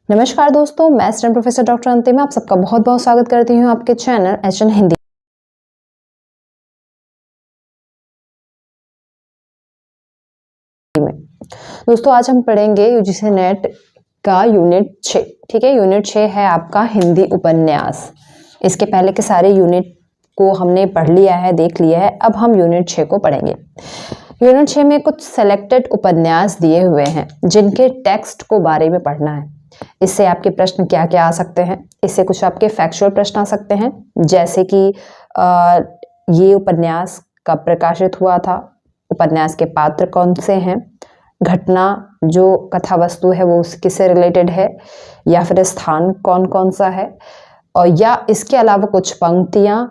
नमस्कार दोस्तों, मैं स्टूडेंट प्रोफेसर डॉक्टर अंतिम आप सबका बहुत बहुत स्वागत करती हूँ आपके चैनल एचएन हिंदी में। दोस्तों आज हम पढ़ेंगे यूजीसी नेट का यूनिट 6। ठीक है, यूनिट 6 है आपका हिंदी उपन्यास। इसके पहले के सारे यूनिट को हमने पढ़ लिया है, देख लिया है। अब हम यूनिट 6 को पढ़ेंगे। यूनिट 6 में कुछ सेलेक्टेड उपन्यास दिए हुए हैं जिनके टेक्स्ट को बारे में पढ़ना है। इससे आपके प्रश्न क्या क्या आ सकते हैं। इससे कुछ आपके फैक्चुअल प्रश्न आ सकते हैं, जैसे कि ये उपन्यास कब प्रकाशित हुआ था, उपन्यास के पात्र कौन से हैं, घटना जो कथा वस्तु है वो किससे रिलेटेड है, या फिर स्थान कौन कौन सा है, और या इसके अलावा कुछ पंक्तियां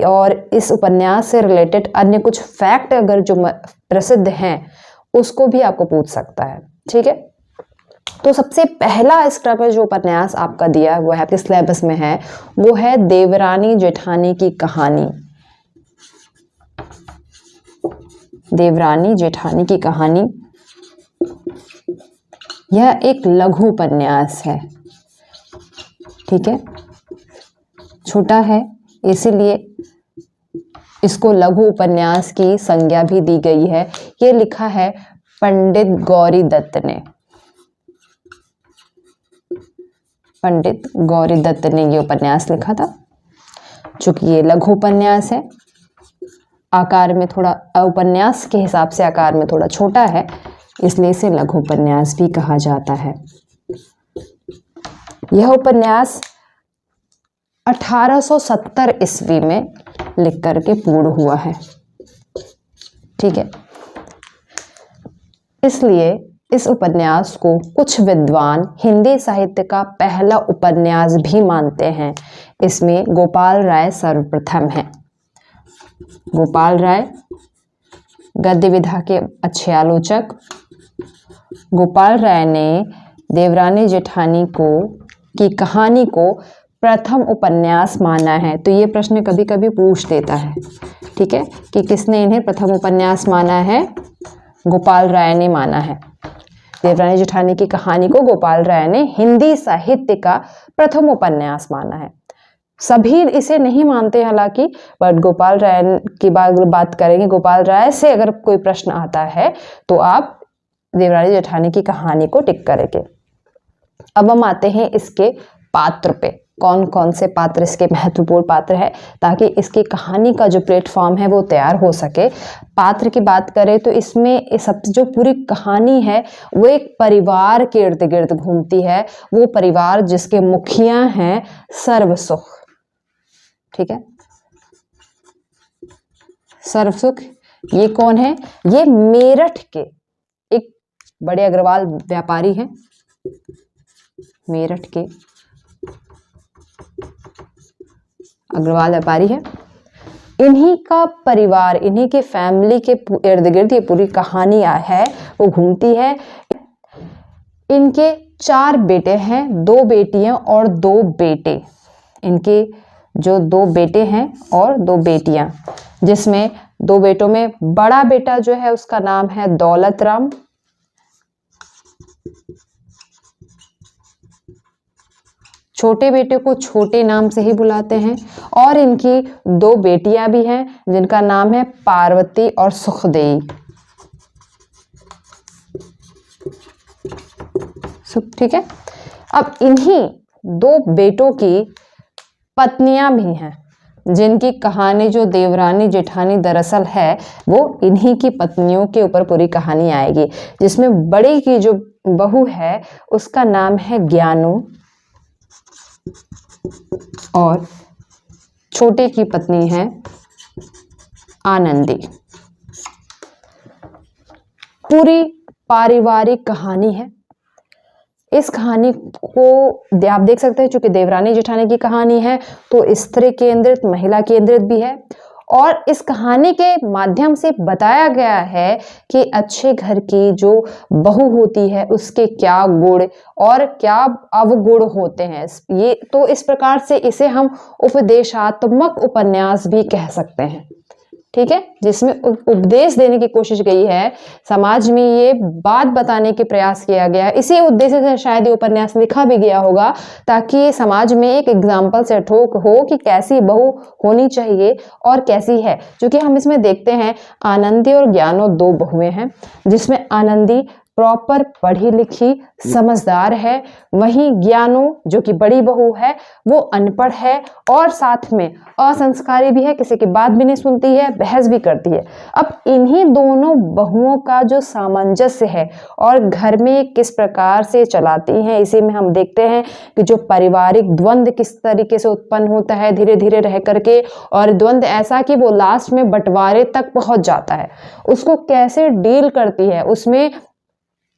और इस उपन्यास से रिलेटेड अन्य कुछ फैक्ट अगर जो प्रसिद्ध हैं उसको भी आपको पूछ सकता है। ठीक है, तो सबसे पहला इस क्रम में जो उपन्यास आपका दिया है वो है आपके सिलेबस में है, वो है देवरानी जेठानी की कहानी। देवरानी जेठानी की कहानी यह एक लघु उपन्यास है। ठीक है, छोटा है इसीलिए इसको लघु उपन्यास की संज्ञा भी दी गई है। ये लिखा है पंडित गौरी दत्त ने। पंडित गौरी दत्त ने ये उपन्यास लिखा था। चूंकि ये लघु उपन्यास है, आकार में थोड़ा उपन्यास के हिसाब से आकार में थोड़ा छोटा है, इसलिए इसे लघु उपन्यास भी कहा जाता है। यह उपन्यास 1870 ईस्वी में लिख करके पूर्ण हुआ है। ठीक है, इसलिए इस उपन्यास को कुछ विद्वान हिंदी साहित्य का पहला उपन्यास भी मानते हैं। इसमें गोपाल राय सर्वप्रथम हैं। गोपाल राय गद्य विधा के अच्छे आलोचक। गोपाल राय ने देवरानी जेठानी की कहानी को प्रथम उपन्यास माना है। तो ये प्रश्न कभी कभी पूछ देता है, ठीक है, कि किसने इन्हें प्रथम उपन्यास माना है। गोपाल राय ने माना है। देवरानी जेठानी की कहानी को गोपाल राय ने हिंदी साहित्य का प्रथम उपन्यास माना है। सभी इसे नहीं मानते हालांकि, बट गोपाल राय की बात करेंगे। गोपाल राय से अगर कोई प्रश्न आता है तो आप देवरानी जेठानी की कहानी को टिक करेंगे। अब हम आते हैं इसके पात्र पे, कौन कौन से पात्र इसके महत्वपूर्ण पात्र है, ताकि इसकी कहानी का जो प्लेटफॉर्म है वो तैयार हो सके। पात्र की बात करें तो इसमें सब जो पूरी कहानी है वो एक परिवार के इर्द गिर्द घूमती है। वो परिवार जिसके मुखिया हैं सर्वसुख। ठीक है, सर्वसुख ये कौन है? ये मेरठ के एक बड़े अग्रवाल व्यापारी हैं। मेरठ के अग्रवाल व्यापारी है। इन्हीं का परिवार, इन्हीं के फैमिली के इर्द गिर्द ये पूरी कहानी है वो घूमती है। इनके 4 बेटे हैं, 2 बेटियां और 2 बेटे। इनके जो 2 बेटे हैं और 2 बेटियां, जिसमें 2 बेटों में बड़ा बेटा जो है उसका नाम है दौलत राम। छोटे बेटे को छोटे नाम से ही बुलाते हैं। और इनकी 2 बेटियां भी हैं जिनका नाम है पार्वती और सुखदेई। ठीक है, अब इन्हीं 2 बेटों की पत्नियां भी हैं जिनकी कहानी जो देवरानी जेठानी दरअसल है वो इन्हीं की पत्नियों के ऊपर पूरी कहानी आएगी। जिसमें बड़ी की जो बहू है उसका नाम है ज्ञानू और छोटे की पत्नी है आनंदी। पूरी पारिवारिक कहानी है। इस कहानी को आप देख सकते हैं, चूंकि देवरानी जेठानी की कहानी है तो स्त्री केंद्रित, महिला केंद्रित भी है। और इस कहानी के माध्यम से बताया गया है कि अच्छे घर की जो बहू होती है उसके क्या गुण और क्या अवगुण होते हैं। ये तो इस प्रकार से इसे हम उपदेशात्मक उपन्यास भी कह सकते हैं। ठीक है, जिसमें उपदेश देने की कोशिश गई है, समाज में ये बात बताने के प्रयास किया गया। इसी उद्देश्य से शायद ये उपन्यास लिखा भी गया होगा, ताकि समाज में एक एग्जाम्पल सेट हो कि कैसी बहू होनी चाहिए और कैसी है। क्योंकि हम इसमें देखते हैं आनंदी और ज्ञानो दो बहुएं हैं, जिसमें आनंदी प्रॉपर पढ़ी लिखी समझदार है, वहीं ज्ञानो जो कि बड़ी बहू है वो अनपढ़ है और साथ में असंस्कारी भी है, किसी की बात भी नहीं सुनती है, बहस भी करती है। अब इन्हीं दोनों बहुओं का जो सामंजस्य है और घर में किस प्रकार से चलाती हैं, इसी में हम देखते हैं कि जो पारिवारिक द्वंद्व किस तरीके से उत्पन्न होता है धीरे धीरे रह करके, और द्वंद्व ऐसा कि वो लास्ट में बंटवारे तक पहुंच जाता है, उसको कैसे डील करती है, उसमें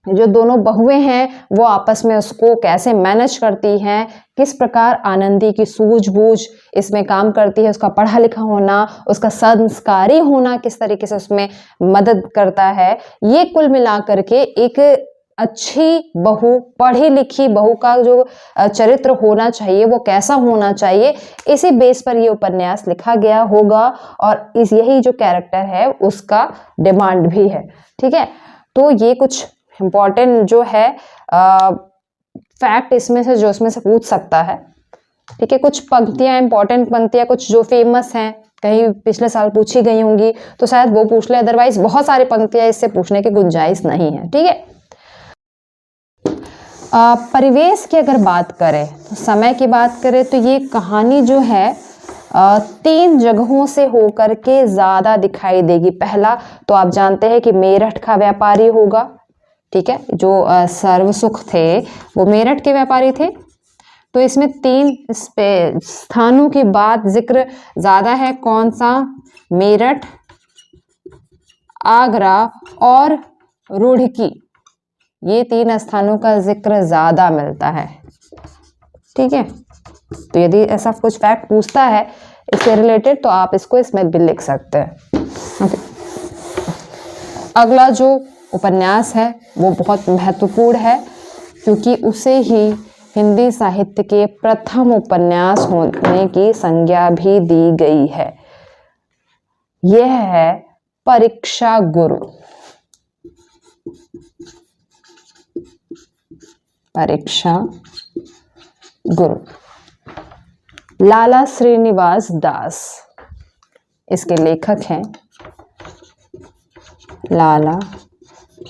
जो दोनों बहुएं हैं वो आपस में उसको कैसे मैनेज करती हैं, किस प्रकार आनंदी की सूझबूझ इसमें काम करती है, उसका पढ़ा लिखा होना, उसका संस्कारी होना किस तरीके से उसमें मदद करता है। ये कुल मिलाकर के एक अच्छी बहू, पढ़ी लिखी बहू का जो चरित्र होना चाहिए वो कैसा होना चाहिए, इसी बेस पर ये उपन्यास लिखा गया होगा और यही जो कैरेक्टर है उसका डिमांड भी है। ठीक है, तो ये कुछ इम्पॉर्टेंट जो है फैक्ट इसमें से जो इसमें से पूछ सकता है। ठीक है, कुछ पंक्तियां, इंपॉर्टेंट पंक्तियां कुछ जो फेमस हैं, कहीं पिछले साल पूछी गई होंगी तो शायद वो पूछ ले, अदरवाइज बहुत सारी पंक्तियां इससे पूछने की गुंजाइश नहीं है। ठीक है, परिवेश की अगर बात करें, तो समय की बात करें, तो ये कहानी जो है 3 जगहों से होकर के ज्यादा दिखाई देगी। पहला तो आप जानते हैं कि मेरठ का व्यापारी होगा। ठीक है, जो सर्वसुख थे वो मेरठ के व्यापारी थे। तो इसमें 3 स्थानों की बात जिक्र ज्यादा है। कौन सा? मेरठ, आगरा और रुड़की, ये 3 स्थानों का जिक्र ज्यादा मिलता है। ठीक है, तो यदि ऐसा कुछ फैक्ट पूछता है इससे रिलेटेड तो आप इसको इसमें भी लिख सकते हैं। ओके, अगला जो उपन्यास है वो बहुत महत्वपूर्ण है, क्योंकि उसे ही हिंदी साहित्य के प्रथम उपन्यास होने की संज्ञा भी दी गई है। यह है परीक्षा गुरु। परीक्षा गुरु, लाला श्रीनिवास दास इसके लेखक हैं। लाला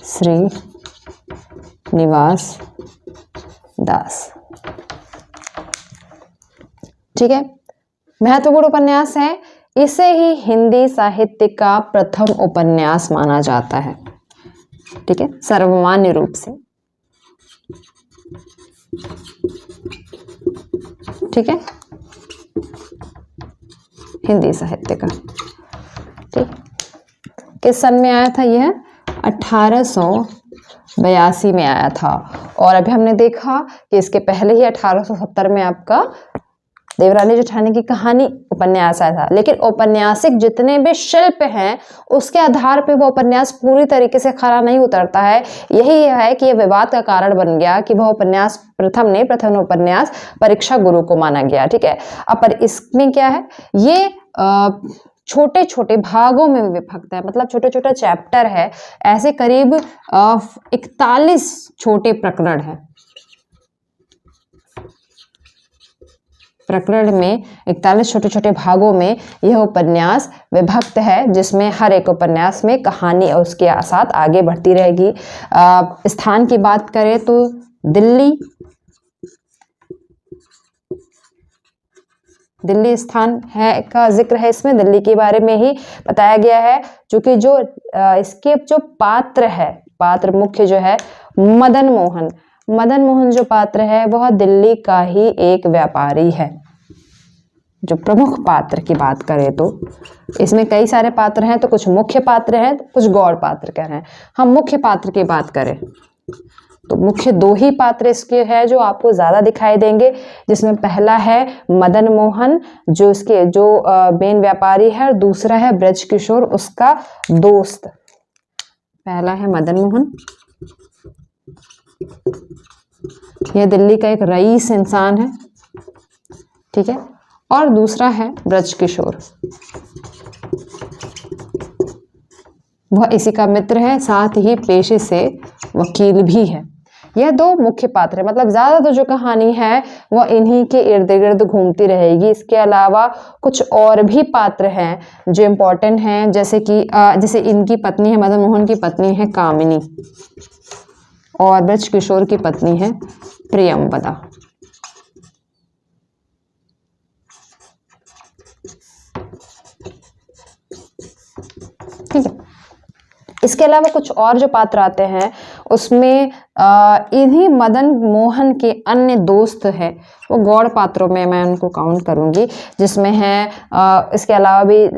श्रीनिवास दास। ठीक है, महत्वपूर्ण उपन्यास है। इसे ही हिंदी साहित्य का प्रथम उपन्यास माना जाता है। ठीक है, सर्वमान्य रूप से। ठीक है, हिंदी साहित्य का। ठीक, किस सन में आया था? यह 1882 में आया था। और अभी हमने देखा कि इसके पहले ही 1870 में आपका देवरानी जेठानी की कहानी उपन्यास आया था। लेकिन औपन्यासिक जितने भी शिल्प हैं उसके आधार पे वो उपन्यास पूरी तरीके से खरा नहीं उतरता है। यही है कि यह विवाद का कारण बन गया कि वह उपन्यास प्रथम उपन्यास परीक्षा गुरु को माना गया। ठीक है, अब पर इसमें क्या है, ये छोटे छोटे भागों में विभक्त है, मतलब छोटे छोटे चैप्टर है। ऐसे करीब 41 छोटे प्रकरण है। प्रकरण में 41 छोटे छोटे भागों में यह उपन्यास विभक्त है, जिसमें हर एक उपन्यास में कहानी और उसके साथ आगे बढ़ती रहेगी। स्थान की बात करें तो दिल्ली स्थान है का जिक्र है इसमें। दिल्ली के बारे में ही बताया गया है, क्योंकि जो इसके जो पात्र मुख्य जो है मदन मोहन जो पात्र है वह दिल्ली का ही एक व्यापारी है। जो प्रमुख पात्र की बात करें तो इसमें कई सारे पात्र हैं, तो कुछ मुख्य पात्र हैं, कुछ गौड़ पात्र कह रहे हैं। हम मुख्य पात्र की बात करें तो मुख्य 2 ही पात्र इसके हैं जो आपको ज्यादा दिखाई देंगे, जिसमें पहला है मदन मोहन जो इसके मेन व्यापारी है, और दूसरा है ब्रज किशोर उसका दोस्त। पहला है मदन मोहन, यह दिल्ली का एक रईस इंसान है। ठीक है, और दूसरा है ब्रज किशोर। वह इसी का मित्र है, साथ ही पेशे से वकील भी है। यह दो मुख्य पात्र है, मतलब ज्यादातर जो कहानी है वह इन्हीं के इर्द गिर्द घूमती रहेगी। इसके अलावा कुछ और भी पात्र हैं जो इम्पोर्टेंट हैं, जैसे कि जैसे इनकी पत्नी है, मदन मोहन की पत्नी है कामिनी और ब्रज किशोर की पत्नी है प्रियंवदा। ठीक है, इसके अलावा कुछ और जो पात्र आते हैं उसमें इन्हीं मदन मोहन के अन्य दोस्त हैं, वो गौड़ पात्रों में मैं उनको काउंट करूंगी, जिसमें है इसके अलावा भी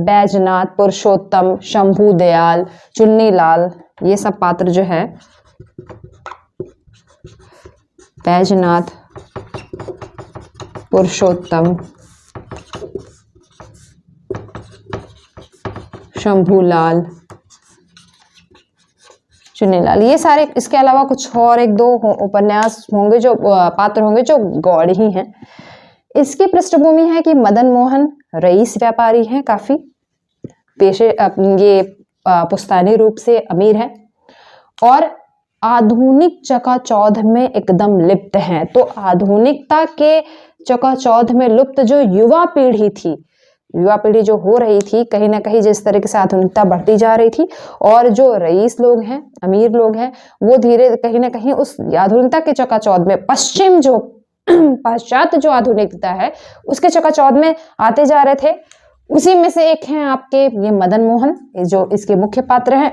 बैजनाथ, पुरुषोत्तम, शंभू दयाल, चुन्नीलाल, ये सब पात्र जो है बैजनाथ, पुरुषोत्तम, शंभूलाल, चुन्नीलाल, ये सारे। इसके अलावा कुछ और एक दो उपन्यास होंगे जो पात्र होंगे जो गौड़ ही हैं। इसकी पृष्ठभूमि है कि मदन मोहन रईस व्यापारी हैं, काफी पेशे ये पुश्तैनी रूप से अमीर है और आधुनिक चकाचौंध में एकदम लिप्त हैं। तो आधुनिकता के चकाचौंध में लिप्त जो युवा पीढ़ी थी, युवा पीढ़ी जो हो रही थी, कहीं ना कहीं जिस तरीके से आधुनिकता बढ़ती जा रही थी, और जो रईस लोग हैं, अमीर लोग हैं, वो धीरे कहीं ना कहीं उस आधुनिकता के चकाचौंध में पश्चिम जो पाश्चात्य जो आधुनिकता है उसके चकाचौंध में आते जा रहे थे। उसी में से एक हैं आपके ये मदन मोहन, जो इसके मुख्य पात्र हैं।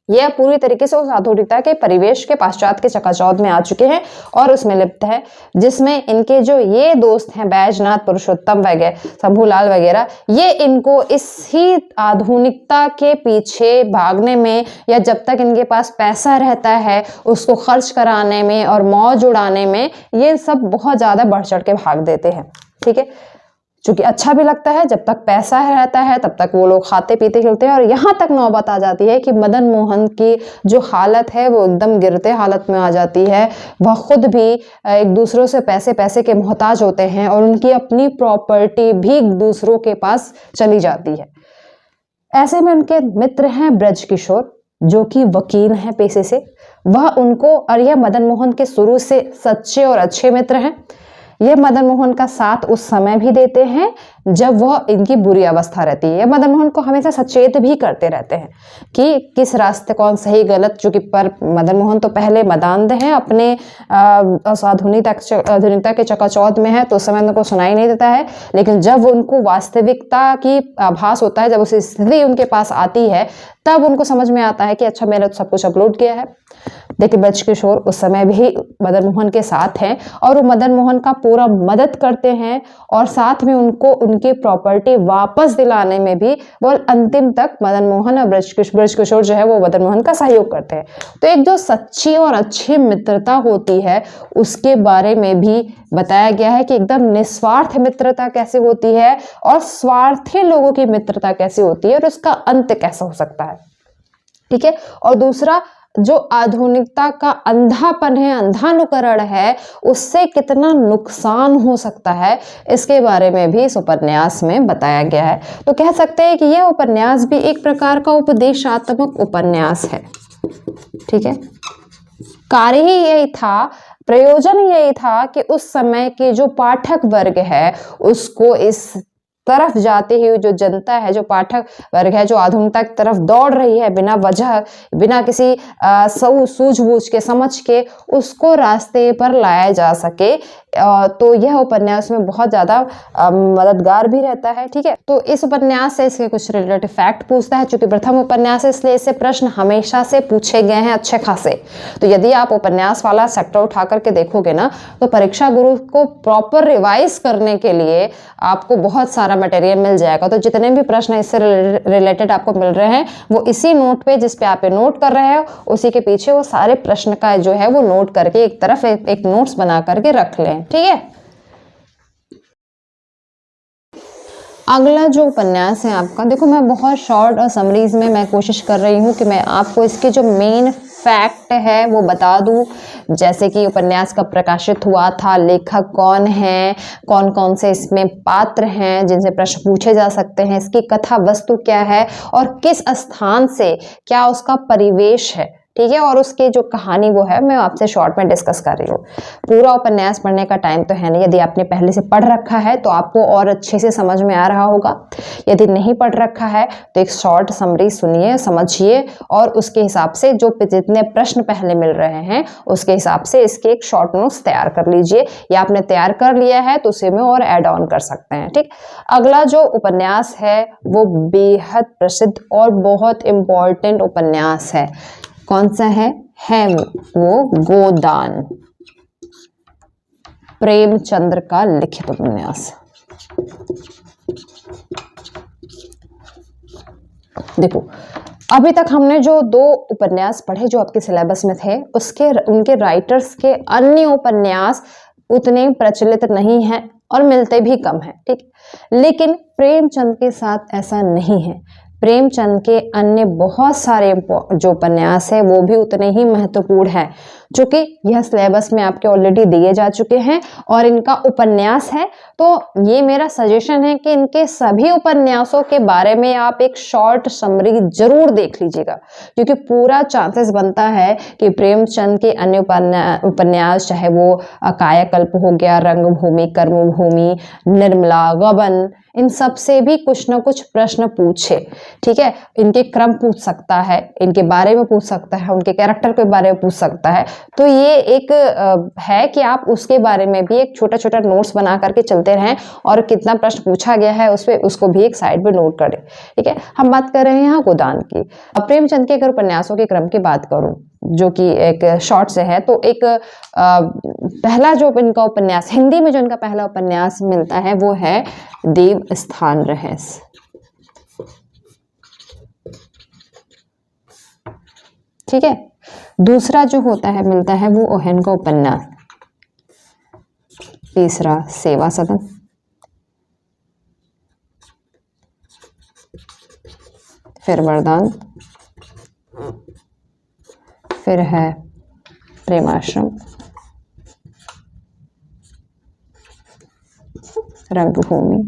यह पूरी तरीके से उस आधुनिकता के परिवेश के पाश्चात्य के चकाचौंध में आ चुके हैं और उसमें लिप्त है, जिसमें इनके जो ये दोस्त हैं बैजनाथ, पुरुषोत्तम वगैरह, शंभूलाल वगैरह, ये इनको इस ही आधुनिकता के पीछे भागने में, या जब तक इनके पास पैसा रहता है उसको खर्च कराने में और मौज उड़ाने में, ये सब बहुत ज्यादा बढ़ चढ़ के भाग देते हैं। ठीक है, चूंकि अच्छा भी लगता है, जब तक पैसा रहता है तब तक वो लोग खाते पीते खेलते हैं, और यहाँ तक नौबत आ जाती है कि मदन मोहन की जो हालत है वो एकदम गिरते हालत में आ जाती है। वह खुद भी एक दूसरों से पैसे के मोहताज होते हैं और उनकी अपनी प्रॉपर्टी भी दूसरों के पास चली जाती है। ऐसे में उनके मित्र हैं ब्रज किशोर, जो कि वकील हैं पेशे से। वह उनको, और यह मदन मोहन के शुरू से सच्चे और अच्छे मित्र हैं। ये मदन मोहन का साथ उस समय भी देते हैं जब वह इनकी बुरी अवस्था रहती है। मदन मोहन को हमेशा सचेत भी करते रहते हैं कि किस रास्ते कौन सही गलत, चूंकि पर मदन मोहन तो पहले मदान्ध हैं, अपने आधुनिकता के चकाचौंध में है, तो उस समय उनको सुनाई नहीं देता है। लेकिन जब उनको वास्तविकता की आभास होता है, जब उस स्थिति उनके पास आती है, तब उनको समझ में आता है कि अच्छा मैंने तो सब कुछ अपलोड किया है। देखिए ब्रज किशोर उस समय भी मदन मोहन के साथ हैं और वो मदन मोहन का पूरा मदद करते हैं, और साथ में उनको उनकी प्रॉपर्टी वापस दिलाने में भी वो अंतिम तक मदन मोहन और ब्रज किशोर जो है वो मदन मोहन का सहयोग करते हैं। तो एक जो सच्ची और अच्छी मित्रता होती है उसके बारे में भी बताया गया है कि एकदम निस्वार्थ मित्रता कैसे होती है और स्वार्थी लोगों की मित्रता कैसे होती है और उसका अंत कैसा हो सकता है। ठीक है, और दूसरा जो आधुनिकता का अंधापन है, अंधानुकरण है, उससे कितना नुकसान हो सकता है, इसके बारे में भी इस उपन्यास में बताया गया है। तो कह सकते हैं कि यह उपन्यास भी एक प्रकार का उपदेशात्मक उपन्यास है। ठीक है, कार्य ही यही था, प्रयोजन यही था कि उस समय के जो पाठक वर्ग है उसको इस तरफ जाते हुए जो जनता है, जो पाठक वर्ग है, जो आधुनिकता की तरफ दौड़ रही है बिना वजह, बिना किसी सूझबूझ के, समझ के, उसको रास्ते पर लाया जा सके। तो यह उपन्यास में बहुत ज़्यादा मददगार भी रहता है। ठीक है, तो इस उपन्यास से इसके कुछ रिलेटेड फैक्ट पूछता है। चूंकि प्रथम उपन्यास है इसलिए इससे प्रश्न हमेशा से पूछे गए हैं अच्छे खासे। तो यदि आप उपन्यास वाला सेक्टर उठा करके देखोगे ना, तो परीक्षा गुरु को प्रॉपर रिवाइज करने के लिए आपको बहुत सारा मटेरियल मिल जाएगा। तो जितने भी प्रश्न इससे रिलेटेड आपको मिल रहे हैं वो इसी नोट पे, जिस पे आप नोट कर रहे हो, उसी के पीछे वो सारे प्रश्न का जो है वो नोट करके एक तरफ एक नोट्स बना करके रख लें। ठीक है, अगला जो उपन्यास है आपका, देखो मैं बहुत शॉर्ट और समरीज में मैं कोशिश कर रही हूँ कि मैं आपको इसके जो मेन फैक्ट है वो बता दूं, जैसे कि उपन्यास कब प्रकाशित हुआ था, लेखक कौन है, कौन कौन से इसमें पात्र हैं जिनसे प्रश्न पूछे जा सकते हैं, इसकी कथा वस्तु क्या है और किस स्थान से क्या उसका परिवेश है, ठीक है, और उसकी जो कहानी वो है मैं आपसे शॉर्ट में डिस्कस कर रही हूँ। पूरा उपन्यास पढ़ने का टाइम तो है नहीं, यदि आपने पहले से पढ़ रखा है तो आपको और अच्छे से समझ में आ रहा होगा, यदि नहीं पढ़ रखा है तो एक शॉर्ट समरी सुनिए, समझिए और उसके हिसाब से जो जितने प्रश्न पहले मिल रहे हैं उसके हिसाब से इसके एक शॉर्ट नोट्स तैयार कर लीजिए, या आपने तैयार कर लिया है तो उसे में और ऐड ऑन कर सकते हैं, ठीक। अगला जो उपन्यास है वो बेहद प्रसिद्ध और बहुत इंपॉर्टेंट उपन्यास है। कौन सा है वो गोदान, प्रेमचंद्र का लिखित उपन्यास। देखो अभी तक हमने जो 2 उपन्यास पढ़े जो आपके सिलेबस में थे, उनके राइटर्स के अन्य उपन्यास उतने प्रचलित नहीं हैं और मिलते भी कम हैं, ठीक। लेकिन प्रेमचंद के साथ ऐसा नहीं है, प्रेमचंद के अन्य बहुत सारे जो उपन्यास है वो भी उतने ही महत्वपूर्ण हैं, जो कि यह सिलेबस में आपके ऑलरेडी दिए जा चुके हैं और इनका उपन्यास है। तो ये मेरा सजेशन है कि इनके सभी उपन्यासों के बारे में आप एक शॉर्ट समरी जरूर देख लीजिएगा, क्योंकि पूरा चांसेस बनता है कि प्रेमचंद के अन्य उपन्यास चाहे वो कायाकल्प हो गया, रंगभूमि, कर्मभूमि, निर्मला, गबन, इन सब से भी कुछ ना कुछ प्रश्न पूछे, ठीक है। इनके क्रम पूछ सकता है, इनके बारे में पूछ सकता है, उनके कैरेक्टर के बारे में पूछ सकता है। तो ये एक है कि आप उसके बारे में भी एक छोटा छोटा नोट्स बना करके चलते रहें और कितना प्रश्न पूछा गया है उस पर उसको भी एक साइड पे नोट करें, ठीक है। हम बात कर रहे हैं यहाँ गोदान की। अब प्रेमचंद के अगर उपन्यासों के क्रम की बात करूं जो कि एक शॉर्ट से है, तो एक पहला जो इनका उपन्यास हिंदी में जो इनका पहला उपन्यास मिलता है वो है देव स्थान रहस्य, ठीक है। दूसरा जो होता है मिलता है वो ओहेन का उपन्यास, तीसरा सेवा सदन, फिर वरदान, फिर है प्रेमाश्रम, रंगभूमि,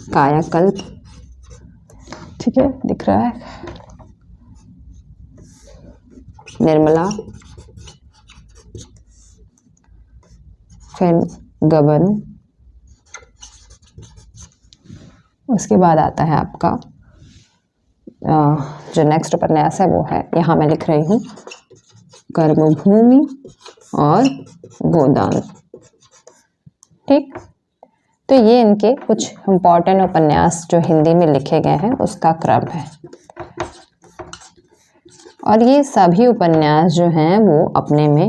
कायाकल्प, ठीक है, दिख रहा है, निर्मला, फिर गबन, उसके बाद आता है आपका जो नेक्स्ट उपन्यास है वो है, यहाँ मैं लिख रही हूँ, कर्मभूमि और गोदान, ठीक। तो ये इनके कुछ इम्पोर्टेंट उपन्यास जो हिंदी में लिखे गए हैं उसका क्रम है, और ये सभी उपन्यास जो हैं वो अपने में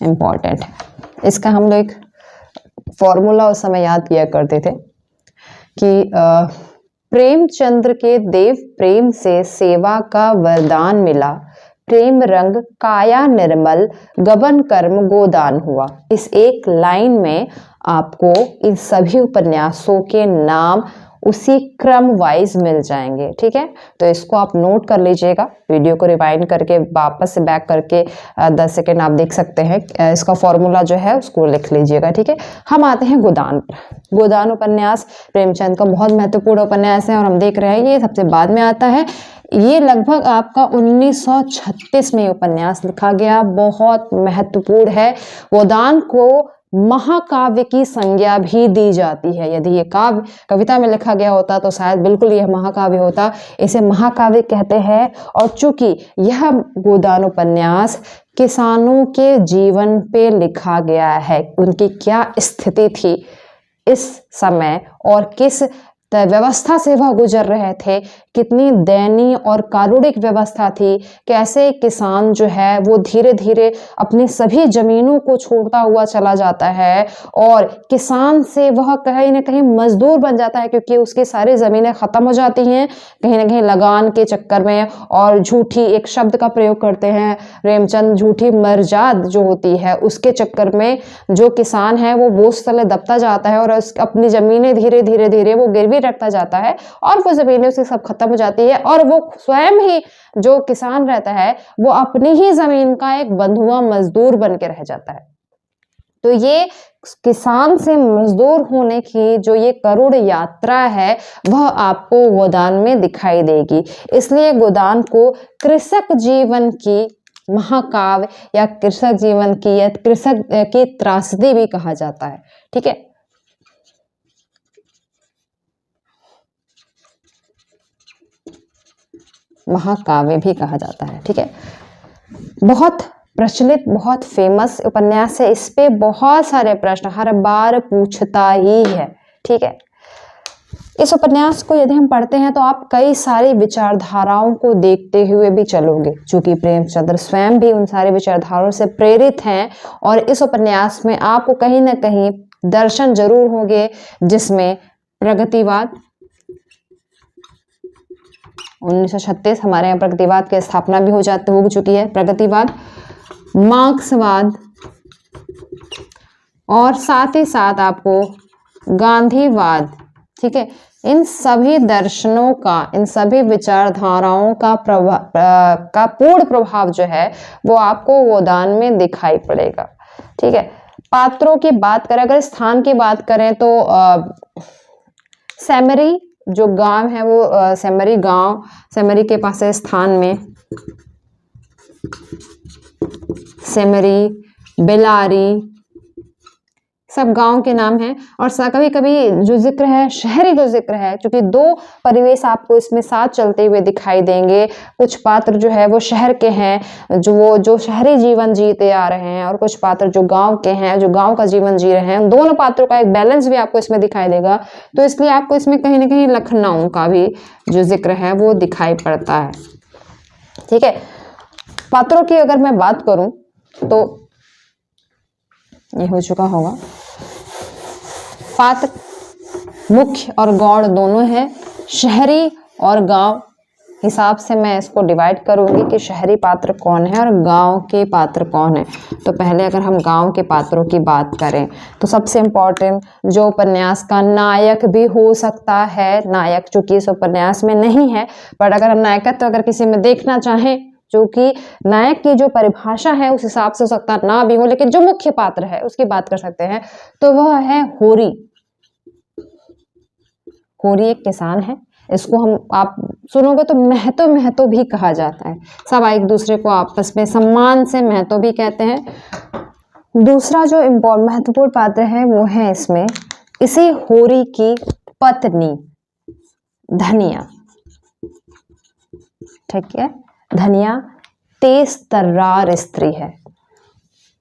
इम्पोर्टेंट है। इसका हम लोग एक फॉर्मूला उस समय याद किया करते थे कि प्रेमचंद्र के देव प्रेम से सेवा का वरदान मिला, प्रेम रंग काया निर्मल, गबन कर्म गोदान हुआ। इस एक लाइन में आपको इन सभी उपन्यासों के नाम उसी क्रम वाइज मिल जाएंगे, ठीक है। तो इसको आप नोट कर लीजिएगा, वीडियो को रिवाइंड करके वापस से बैक करके 10 सेकेंड आप देख सकते हैं, इसका फॉर्मूला जो है उसको लिख लीजिएगा, ठीक है। हम आते हैं गोदान पर। गोदान उपन्यास प्रेमचंद का बहुत महत्वपूर्ण उपन्यास है और हम देख रहे हैं ये सबसे बाद में आता है। ये लगभग आपका 1936 में उपन्यास लिखा गया, बहुत महत्वपूर्ण है। गोदान को महाकाव्य की संज्ञा भी दी जाती है। यदि ये काव्य कविता में लिखा गया होता तो शायद बिल्कुल यह महाकाव्य होता, इसे महाकाव्य कहते हैं। और चूंकि यह गोदान उपन्यास किसानों के जीवन पे लिखा गया है, उनकी क्या स्थिति थी इस समय और किस व्यवस्था से वह गुजर रहे थे, कितनी दयनीय और कारुणिक व्यवस्था थी। कैसे किसान जो है वो धीरे धीरे अपनी सभी जमीनों को छोड़ता हुआ चला जाता है और किसान से वह कहीं ना कहीं मजदूर बन जाता है, क्योंकि उसकी सारी जमीनें खत्म हो जाती हैं कहीं ना कहीं लगान के चक्कर में। और झूठी, एक शब्द का प्रयोग करते हैं प्रेमचंद, झूठी मर्जाद जो होती है उसके चक्कर में जो किसान है वो बोझ तले दबता जाता है और अपनी जमीनें धीरे धीरे धीरे वो गिरवी रखता जाता है और वो जमीनें उसकी सब खत्म हो जाती है और वो स्वयं ही जो किसान रहता है वो अपनी ही जमीन का एक बंधुआ मजदूर बन के रह जाता है। तो ये किसान से मजदूर होने की जो ये करुण यात्रा है वह आपको गोदान में दिखाई देगी। इसलिए गोदान को कृषक जीवन की महाकाव्य या कृषक जीवन की या कृषक की त्रासदी भी कहा जाता है। ठीक है, महाकाव्य भी कहा जाता है। ठीक है, बहुत प्रचलित, बहुत फेमस उपन्यास है। इस पे बहुत सारे प्रश्न हर बार पूछता ही है। ठीक है, इस उपन्यास को यदि हम पढ़ते हैं तो आप कई सारी विचारधाराओं को देखते हुए भी चलोगे, चूंकि प्रेमचंद्र स्वयं भी उन सारे विचारधाराओं से प्रेरित हैं और इस उपन्यास में आपको कहीं ना कहीं दर्शन जरूर होंगे, जिसमें प्रगतिवाद 1936 हमारे यहाँ प्रगतिवाद की स्थापना भी हो चुकी है। प्रगतिवाद, मार्क्सवाद और साथ ही साथ आपको गांधीवाद। ठीक है, इन सभी दर्शनों का, इन सभी विचारधाराओं का पूर्ण प्रभाव जो है वो आपको गोदान में दिखाई पड़ेगा। ठीक है, पात्रों की बात करें, अगर स्थान की बात करें तो सेमरी जो गांव है वो सेमरी गांव, सेमरी के पास है स्थान में सेमरी, बेलारी, सब गांव के नाम हैं। और कभी कभी जो जिक्र है शहरी जो जिक्र है, क्योंकि दो परिवेश आपको इसमें साथ चलते हुए दिखाई देंगे। कुछ पात्र जो है वो शहर के हैं, जो शहरी जीवन जीते आ रहे हैं, और कुछ पात्र जो गांव के हैं, जो गांव का जीवन जी रहे हैं। दोनों पात्रों का एक बैलेंस भी आपको इसमें दिखाई देगा। तो इसलिए आपको इसमें कहीं ना कहीं लखनऊ का भी जो जिक्र है वो दिखाई पड़ता है। ठीक है, पात्रों की अगर मैं बात करूं तो ये हो चुका होगा। पात्र मुख्य और गौण दोनों हैं, शहरी और गांव हिसाब से मैं इसको डिवाइड करूंगी कि शहरी पात्र कौन है और गांव के पात्र कौन है। तो पहले अगर हम गांव के पात्रों की बात करें तो सबसे इम्पोर्टेंट जो उपन्यास का नायक भी हो सकता है, नायक चूंकि इस उपन्यास में नहीं है, पर अगर हम नायकत्व अगर किसी में देखना चाहें, जो कि नायक की जो परिभाषा है उस हिसाब से हो सकता ना भी हो, लेकिन जो मुख्य पात्र है उसकी बात कर सकते हैं, तो वह है होरी। होरी एक किसान है। इसको हम आप सुनोगे तो महतो भी कहा जाता है। सब एक दूसरे को आपस में सम्मान से महतो भी कहते हैं। दूसरा जो महत्वपूर्ण पात्र है वो है इसमें इसी होरी की पत्नी धनिया। ठीक है, धनिया तेज तर्रार स्त्री है।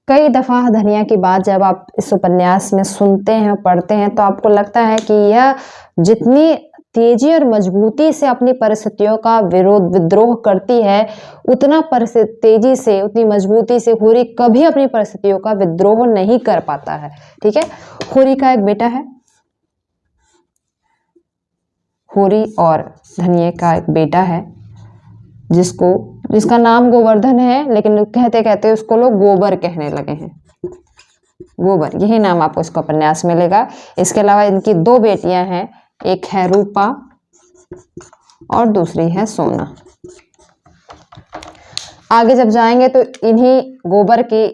कई दफा धनिया की बात जब आप इस उपन्यास में सुनते हैं, पढ़ते हैं, तो आपको लगता है कि यह जितनी तेजी और मजबूती से अपनी परिस्थितियों का विद्रोह करती है, उतना तेजी से, उतनी मजबूती से होरी कभी अपनी परिस्थितियों का विद्रोह नहीं कर पाता है। ठीक है, होरी का एक बेटा है, होरी और धनिया का एक बेटा है जिसका नाम गोवर्धन है, लेकिन कहते कहते उसको लोग गोबर कहने लगे हैं। गोबर, यही नाम आपको इसका उपन्यास मिलेगा। इसके अलावा इनकी दो बेटियां हैं, एक है रूपा और दूसरी है सोना। आगे जब जाएंगे तो इन्हीं गोबर की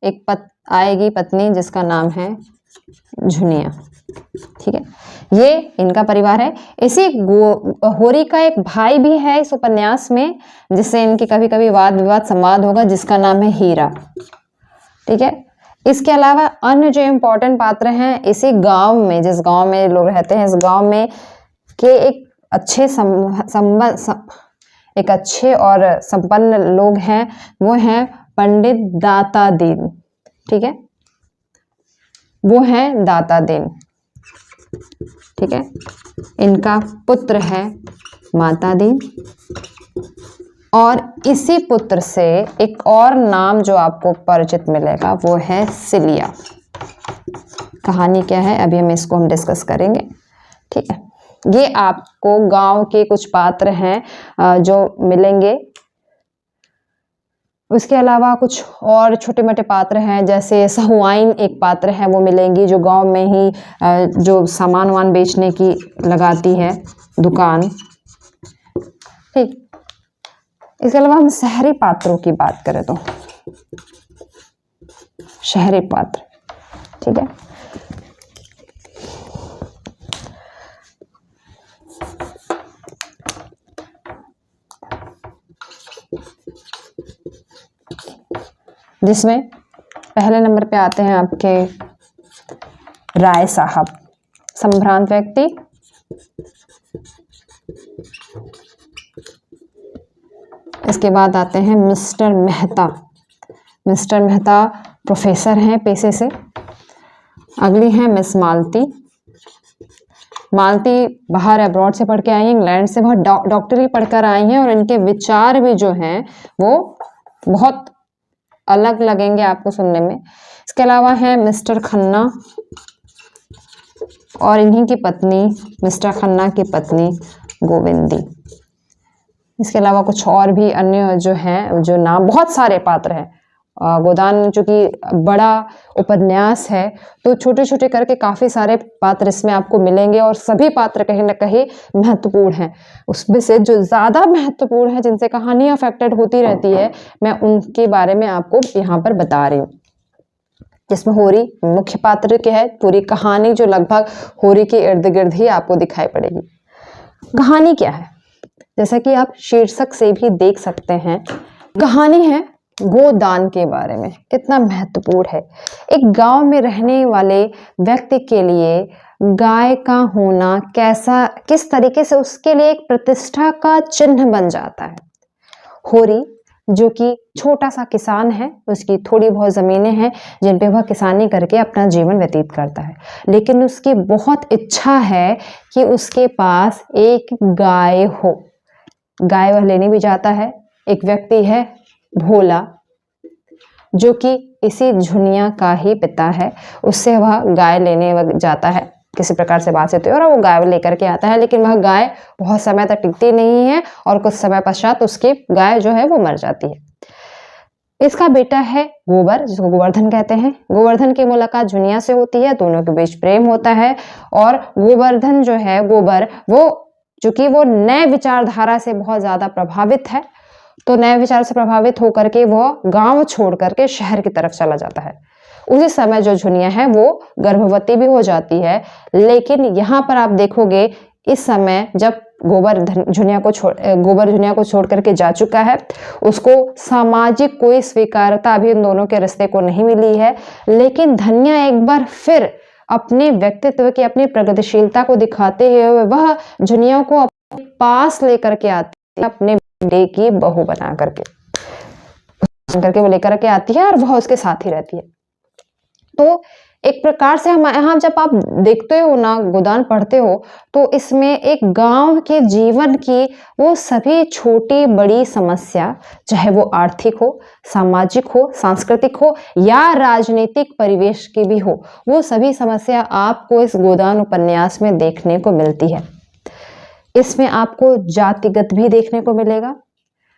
एक आएगी पत्नी जिसका नाम है झुनिया। ठीक है, ये इनका परिवार है। इसी होरी का एक भाई भी है इस उपन्यास में, जिससे इनकी कभी कभी वाद विवाद संवाद होगा, जिसका नाम है हीरा। ठीक है, इसके अलावा अन्य जो इम्पोर्टेंट पात्र हैं इसी गांव में, जिस गांव में लोग रहते हैं, इस गांव में के एक अच्छे और संपन्न लोग हैं, वो हैं पंडित दाता दीन। ठीक है, वो हैं दाता दीन। ठीक है। इनका पुत्र है मातादीन, और इसी पुत्र से एक और नाम जो आपको परिचित मिलेगा वो है सिलिया। कहानी क्या है अभी हम डिस्कस करेंगे, ठीक है। ये आपको गांव के कुछ पात्र हैं जो मिलेंगे। उसके अलावा कुछ और छोटे मोटे पात्र हैं, जैसे सहुआइन एक पात्र है वो मिलेंगी, जो गांव में ही जो सामान वान बेचने की लगाती है दुकान, ठीक। इसके अलावा हम शहरी पात्रों की बात करें तो शहरी पात्र, ठीक है। जिसमें पहले नंबर पे आते हैं आपके राय साहब, संभ्रांत व्यक्ति। इसके बाद आते हैं mister Mehta. Mister Mehta professor हैं पेशे से। अगली है मिस मालती। मालती बाहर अब्रॉड से पढ़ के आई हैं, इंग्लैंड से, बहुत डॉक्टरी पढ़कर आई हैं, और इनके विचार भी जो हैं वो बहुत अलग लगेंगे आपको सुनने में। इसके अलावा है मिस्टर खन्ना और इन्हीं की पत्नी, मिस्टर खन्ना की पत्नी गोविंदी। इसके अलावा कुछ और भी अन्य जो हैं, जो नाम, बहुत सारे पात्र हैं। गोदान चूंकि बड़ा उपन्यास है तो छोटे छोटे करके काफ़ी सारे पात्र इसमें आपको मिलेंगे, और सभी पात्र कहीं ना कहीं महत्वपूर्ण हैं। उसमें से जो ज़्यादा महत्वपूर्ण है, जिनसे कहानी अफेक्टेड होती रहती है, मैं उनके बारे में आपको यहाँ पर बता रही हूँ। जिसमें होरी मुख्य पात्र के है। पूरी कहानी जो लगभग होरी के इर्द गिर्द ही आपको दिखाई पड़ेगी। कहानी क्या है, जैसा कि आप शीर्षक से भी देख सकते हैं, कहानी है गोदान के बारे में। कितना महत्वपूर्ण है। एक गांव में रहने वाले व्यक्ति के लिए गाय का होना किस तरीके से उसके लिए एक प्रतिष्ठा का चिन्ह बन जाता है। होरी जो कि छोटा सा किसान है, उसकी थोड़ी बहुत ज़मीनें हैं जिन पे वह किसानी करके अपना जीवन व्यतीत करता है, लेकिन उसकी बहुत इच्छा है कि उसके पास एक गाय हो। गाय वह लेने भी जाता है। एक व्यक्ति है भोला, जो कि इसी झुनिया का ही पिता है, उससे वह गाय लेने जाता है, किसी प्रकार से बात होती है, और वो गाय लेकर के आता है। लेकिन वह गाय बहुत समय तक टिकती नहीं है, और कुछ समय पश्चात उसकी गाय जो है वो मर जाती है। इसका बेटा है गोबर, जिसको गोवर्धन कहते हैं। गोवर्धन की मुलाकात झुनिया से होती है, दोनों के बीच प्रेम होता है, और गोवर्धन जो है, गोबर, वो चूंकि वो नए विचारधारा से बहुत ज्यादा प्रभावित है, तो नए विचार से प्रभावित होकर के वह गांव छोड़ करके शहर की तरफ चला जाता है। उसी समय जो झुनिया है वो गर्भवती भी हो जाती है। लेकिन यहाँ पर आप देखोगे, इस समय जब गोबर झुनिया को छोड़ करके जा चुका है, उसको सामाजिक कोई स्वीकारता भी इन दोनों के रिश्ते को नहीं मिली है। लेकिन धन्या एक बार फिर अपने व्यक्तित्व की, अपनी प्रगतिशीलता को दिखाते हुए वह झुनिया को अपने पास लेकर के आती है, अपने बेटे की बहू बना करके वो लेकर के आती है, और वह उसके साथ ही रहती है। तो एक प्रकार से हम यहाँ जब आप देखते हो ना, गोदान पढ़ते हो, तो इसमें एक गांव के जीवन की वो सभी छोटी बड़ी समस्या, चाहे वो आर्थिक हो, सामाजिक हो, सांस्कृतिक हो, या राजनीतिक परिवेश की भी हो, वो सभी समस्या आपको इस गोदान उपन्यास में देखने को मिलती है। इसमें आपको जातिगत भी देखने को मिलेगा,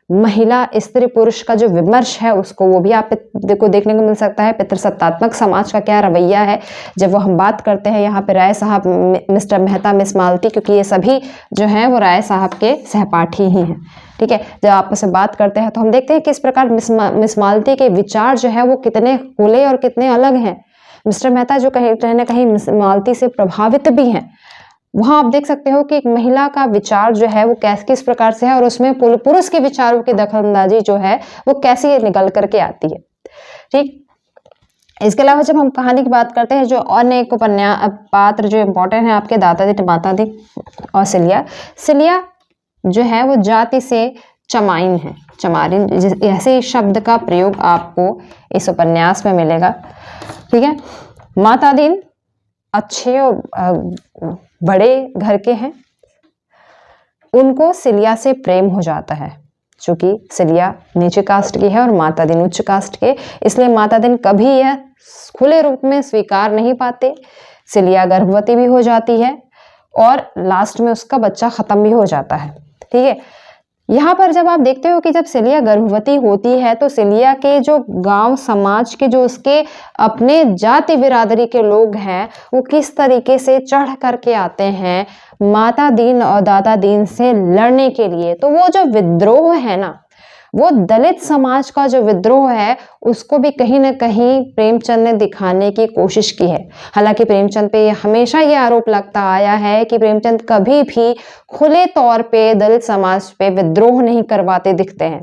महिला स्त्री पुरुष का जो विमर्श है उसको, वो भी आप को देखने को मिल सकता है। पितृसत्तात्मक समाज का क्या रवैया है, जब वो हम बात करते हैं यहाँ पे राय साहब, मिस्टर मेहता, मिस मालती, क्योंकि ये सभी जो हैं वो राय साहब के सहपाठी ही हैं, ठीक है। जब आपस में बात करते हैं तो हम देखते हैं किस प्रकार मिस मालती के विचार जो है वो कितने खुले और कितने अलग हैं। मिस्टर मेहता जो कहीं ना कहीं मिस मालती से प्रभावित भी हैं। वहां आप देख सकते हो कि एक महिला का विचार जो है वो किस प्रकार से है, और उसमें पुरुष के विचारों की दखलंदाजी जो है वो कैसे निकल करके आती है, ठीक। इसके अलावा जब हम कहानी की बात करते हैं, जो अन्य एक पात्र जो इम्पोर्टेंट है आपके, दादाजी माताजी और सिलिया जो है वो जाति से चमाइन है, चमारिन, ऐसे शब्द का प्रयोग आपको इस उपन्यास में मिलेगा, ठीक है। मातादीन अच्छे और बड़े घर के हैं, उनको सिलिया से प्रेम हो जाता है। चूंकि सिलिया नीचे कास्ट की है और माता दिन उच्च कास्ट के, इसलिए माता दिन कभी यह खुले रूप में स्वीकार नहीं पाते। सिलिया गर्भवती भी हो जाती है और लास्ट में उसका बच्चा खत्म भी हो जाता है। ठीक है, यहाँ पर जब आप देखते हो कि जब सिलिया गर्भवती होती है तो सिलिया के जो गांव समाज के जो उसके अपने जाति बिरादरी के लोग हैं वो किस तरीके से चढ़ करके आते हैं माता दीन और दादा दीन से लड़ने के लिए। तो वो जो विद्रोह है ना, वो दलित समाज का जो विद्रोह है उसको भी कहीं ना कहीं प्रेमचंद ने दिखाने की कोशिश की है। हालांकि प्रेमचंद पे हमेशा ये आरोप लगता आया है कि प्रेमचंद कभी भी खुले तौर पे दलित समाज पे विद्रोह नहीं करवाते दिखते हैं।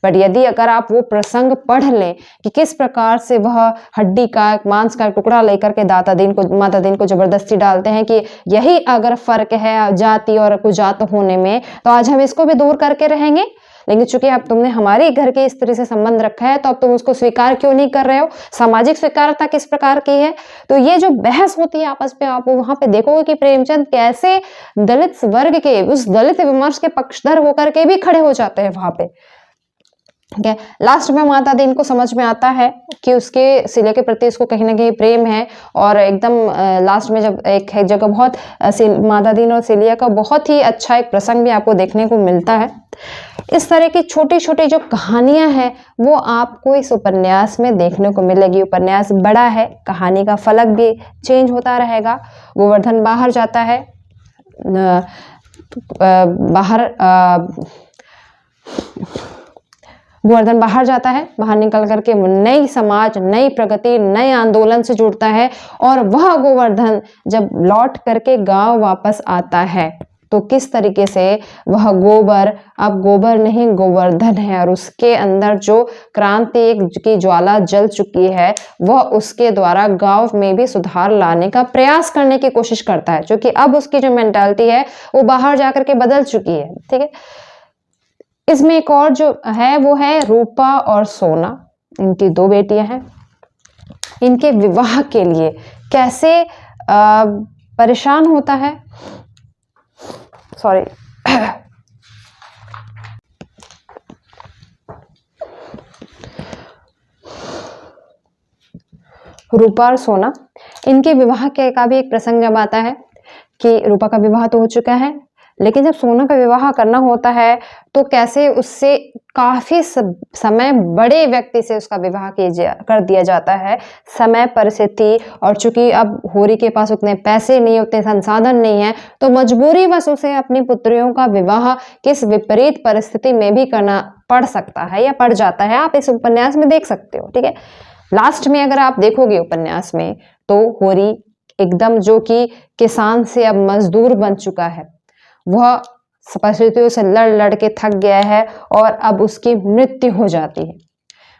बट यदि अगर आप वो प्रसंग पढ़ लें कि किस प्रकार से वह हड्डी का मांस का टुकड़ा लेकर के माता दीन को जबरदस्ती डालते हैं कि यही अगर फर्क है जाति और कुजात होने में तो आज हम इसको भी दूर करके रहेंगे, लेकिन चूंकि अब तुमने हमारे घर के स्त्री से संबंध रखा है तो अब तुम उसको स्वीकार क्यों नहीं कर रहे हो, सामाजिक स्वीकारता किस प्रकार की है। तो ये जो बहस होती है आपस में, आप वहां पे देखोगे कि प्रेमचंद कैसे दलित वर्ग के उस दलित विमर्श के पक्षधर होकर के भी खड़े हो जाते हैं वहां पे। ठीक है, लास्ट में माता दीन को समझ में आता है कि उसके सिलिया के प्रति उसको कहीं ना कहीं प्रेम है और एकदम लास्ट में जब एक जगह बहुत माता दीन और सिलिया का बहुत ही अच्छा एक प्रसंग भी आपको देखने को मिलता है। इस तरह की छोटी छोटी जो कहानियां हैं वो आपको इस उपन्यास में देखने को मिलेगी। उपन्यास बड़ा है, कहानी का फलक भी चेंज होता रहेगा। गोवर्धन बाहर जाता है, गोवर्धन बाहर जाता है, बाहर निकल करके नई समाज, नई प्रगति, नए आंदोलन से जुड़ता है और वह गोवर्धन जब लौट करके गांव वापस आता है तो किस तरीके से वह गोबर अब गोबर नहीं गोवर्धन है और उसके अंदर जो क्रांति की ज्वाला जल चुकी है वह उसके द्वारा गांव में भी सुधार लाने का प्रयास करने की कोशिश करता है, क्योंकि अब उसकी जो मेंटालिटी है वो बाहर जाकर के बदल चुकी है। ठीक है, इसमें एक और जो है वो है रूपा और सोना, इनकी दो बेटियां हैं। इनके विवाह के लिए कैसे परेशान होता है, सॉरी रूपा और सोना, इनके विवाह के का भी एक प्रसंग जब आता है कि रूपा का विवाह तो हो चुका है, लेकिन जब सोना का विवाह करना होता है तो कैसे उससे काफी समय बड़े व्यक्ति से उसका विवाह कर दिया जाता है। समय, परिस्थिति और चूंकि अब होरी के पास उतने पैसे नहीं, उतने संसाधन नहीं है तो मजबूरीवश उसे अपनी पुत्रियों का विवाह किस विपरीत परिस्थिति में भी करना पड़ सकता है या पड़ जाता है, आप इस उपन्यास में देख सकते हो। ठीक है, लास्ट में अगर आप देखोगे उपन्यास में तो होरी एकदम जो कि किसान से अब मजदूर बन चुका है, वह परिस्थितियों से लड़ लड़ के थक गया है और अब उसकी मृत्यु हो जाती है।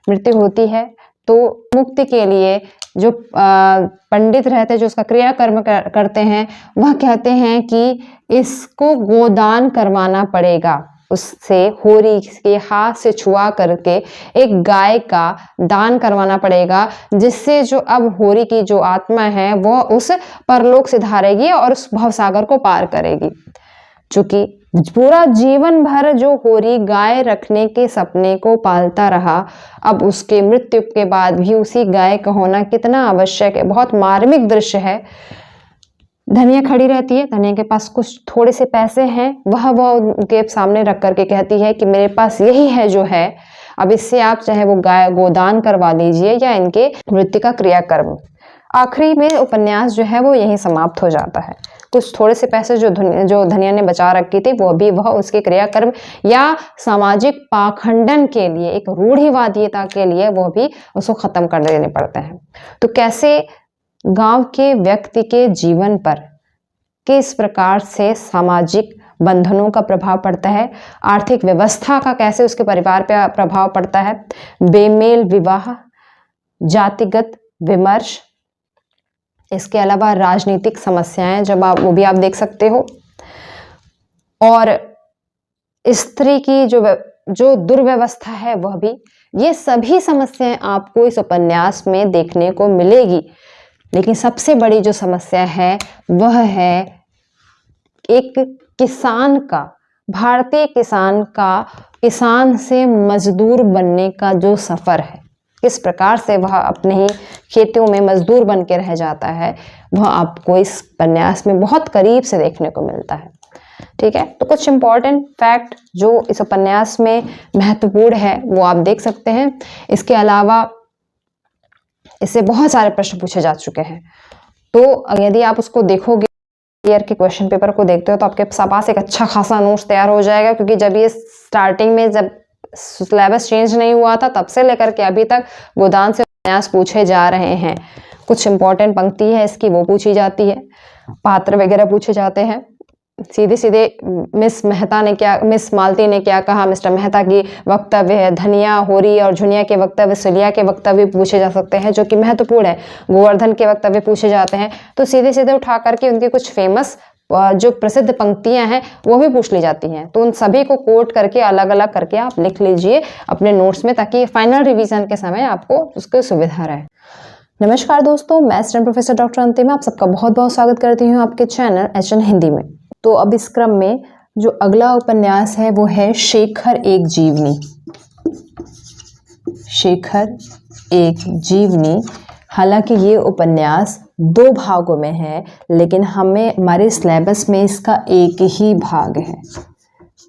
मृत्यु होती है तो मुक्ति के लिए जो पंडित रहते हैं, जो उसका क्रियाकर्म करते हैं, वह कहते हैं कि इसको गोदान करवाना पड़ेगा। उससे होरी के हाथ से छुआ करके एक गाय का दान करवाना पड़ेगा, जिससे जो अब होरी की जो आत्मा है वह उस परलोक से धारेगी और उस भवसागर को पार करेगी। चूंकि पूरा जीवन भर जो होरी गाय रखने के सपने को पालता रहा, अब उसके मृत्यु के बाद भी उसी गाय का होना कितना आवश्यक है। बहुत मार्मिक दृश्य है। धनिया खड़ी रहती है, धनिया के पास कुछ थोड़े से पैसे हैं, वह उनके सामने रख करके कहती है कि मेरे पास यही है जो है, अब इससे आप चाहे वो गाय गोदान करवा लीजिए या इनके मृत्यु का क्रियाकर्म। आखिरी में उपन्यास जो है वो यहीं समाप्त हो जाता है। कुछ थोड़े से पैसे जो धनिया ने बचा रखी थी वो भी वह उसके क्रियाकर्म या सामाजिक पाखंडन के लिए, एक रूढ़िवादिता के लिए वो भी उसको खत्म कर देने पड़ते हैं। तो कैसे गांव के व्यक्ति के जीवन पर किस प्रकार से सामाजिक बंधनों का प्रभाव पड़ता है, आर्थिक व्यवस्था का कैसे उसके परिवार पर प्रभाव पड़ता है, बेमेल विवाह, जातिगत विमर्श, इसके अलावा राजनीतिक समस्याएं जब आप वो भी आप देख सकते हो, और स्त्री की जो दुर्व्यवस्था है वह भी, ये सभी समस्याएं आपको इस उपन्यास में देखने को मिलेगी। लेकिन सबसे बड़ी जो समस्या है वह है एक किसान का, भारतीय किसान का किसान से मजदूर बनने का जो सफ़र है, किस प्रकार से वह अपने ही खेतों में मजदूर बन के रह जाता है, वह आपको इस उपन्यास में बहुत करीब से देखने को मिलता है। ठीक है, तो कुछ इंपॉर्टेंट फैक्ट जो इस उपन्यास में महत्वपूर्ण है वो आप देख सकते हैं। इसके अलावा इससे बहुत सारे प्रश्न पूछे जा चुके हैं, तो यदि आप उसको देखोगे, ईयर के क्वेश्चन पेपर को देखते हो, तो आपके पास एक अच्छा खासा नोट्स तैयार हो जाएगा, क्योंकि जब ये स्टार्टिंग में जब सिलेबस चेंज नहीं हुआ था तब से लेकर के अभी तक गोदान से उपन्यास पूछे जा रहे हैं। कुछ इंपॉर्टेंट पंक्ति है इसकी वो पूछी जाती है, पात्र वगैरह पूछे जाते हैं। सीधे सीधे मिस मालती ने क्या कहा, मिस्टर मेहता की वक्तव्य है, धनिया, होरी और झुनिया के वक्तव्य, सुलिया के वक्तव्य पूछे जा सकते हैं जो कि महत्वपूर्ण है, गोवर्धन के वक्तव्य पूछे जाते हैं। तो सीधे सीधे उठा करके उनकी कुछ फेमस जो प्रसिद्ध पंक्तियां हैं वो भी पूछ ली जाती हैं, तो उन सभी को कोट करके अलग अलग करके आप लिख लीजिए अपने नोट्स में, ताकि फाइनल रिवीजन के समय आपको उसकी सुविधा रहे। नमस्कार दोस्तों, मैं स्टूडेंट प्रोफेसर डॉक्टर अंतिमा आप सबका बहुत बहुत स्वागत करती हूँ आपके चैनल HN हिंदी में। तो अब इस क्रम में जो अगला उपन्यास है वो है शेखर एक जीवनी। शेखर एक जीवनी, हालांकि ये उपन्यास 2 भागों में है, लेकिन हमारे सिलेबस में इसका एक ही भाग है।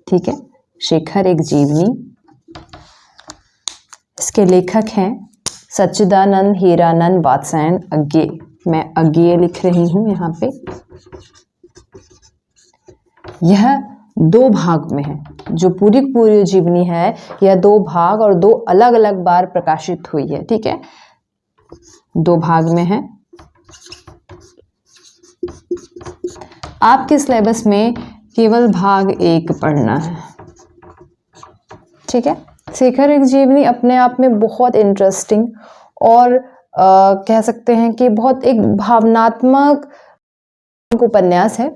ठीक है, शेखर एक जीवनी। इसके लेखक हैं सच्चिदानंद हीरानंद वात्स्यायन अज्ञे। मैं अज्ञे लिख रही हूं यहाँ पे। यह 2 भाग में है, जो पूरी जीवनी है यह 2 भाग और 2 अलग अलग बार प्रकाशित हुई है। ठीक है, 2 भाग में है। आपके सिलेबस में केवल भाग 1 पढ़ना है। ठीक है, शेखर एक जीवनी अपने आप में बहुत इंटरेस्टिंग और कह सकते हैं कि बहुत एक भावनात्मक उपन्यास है।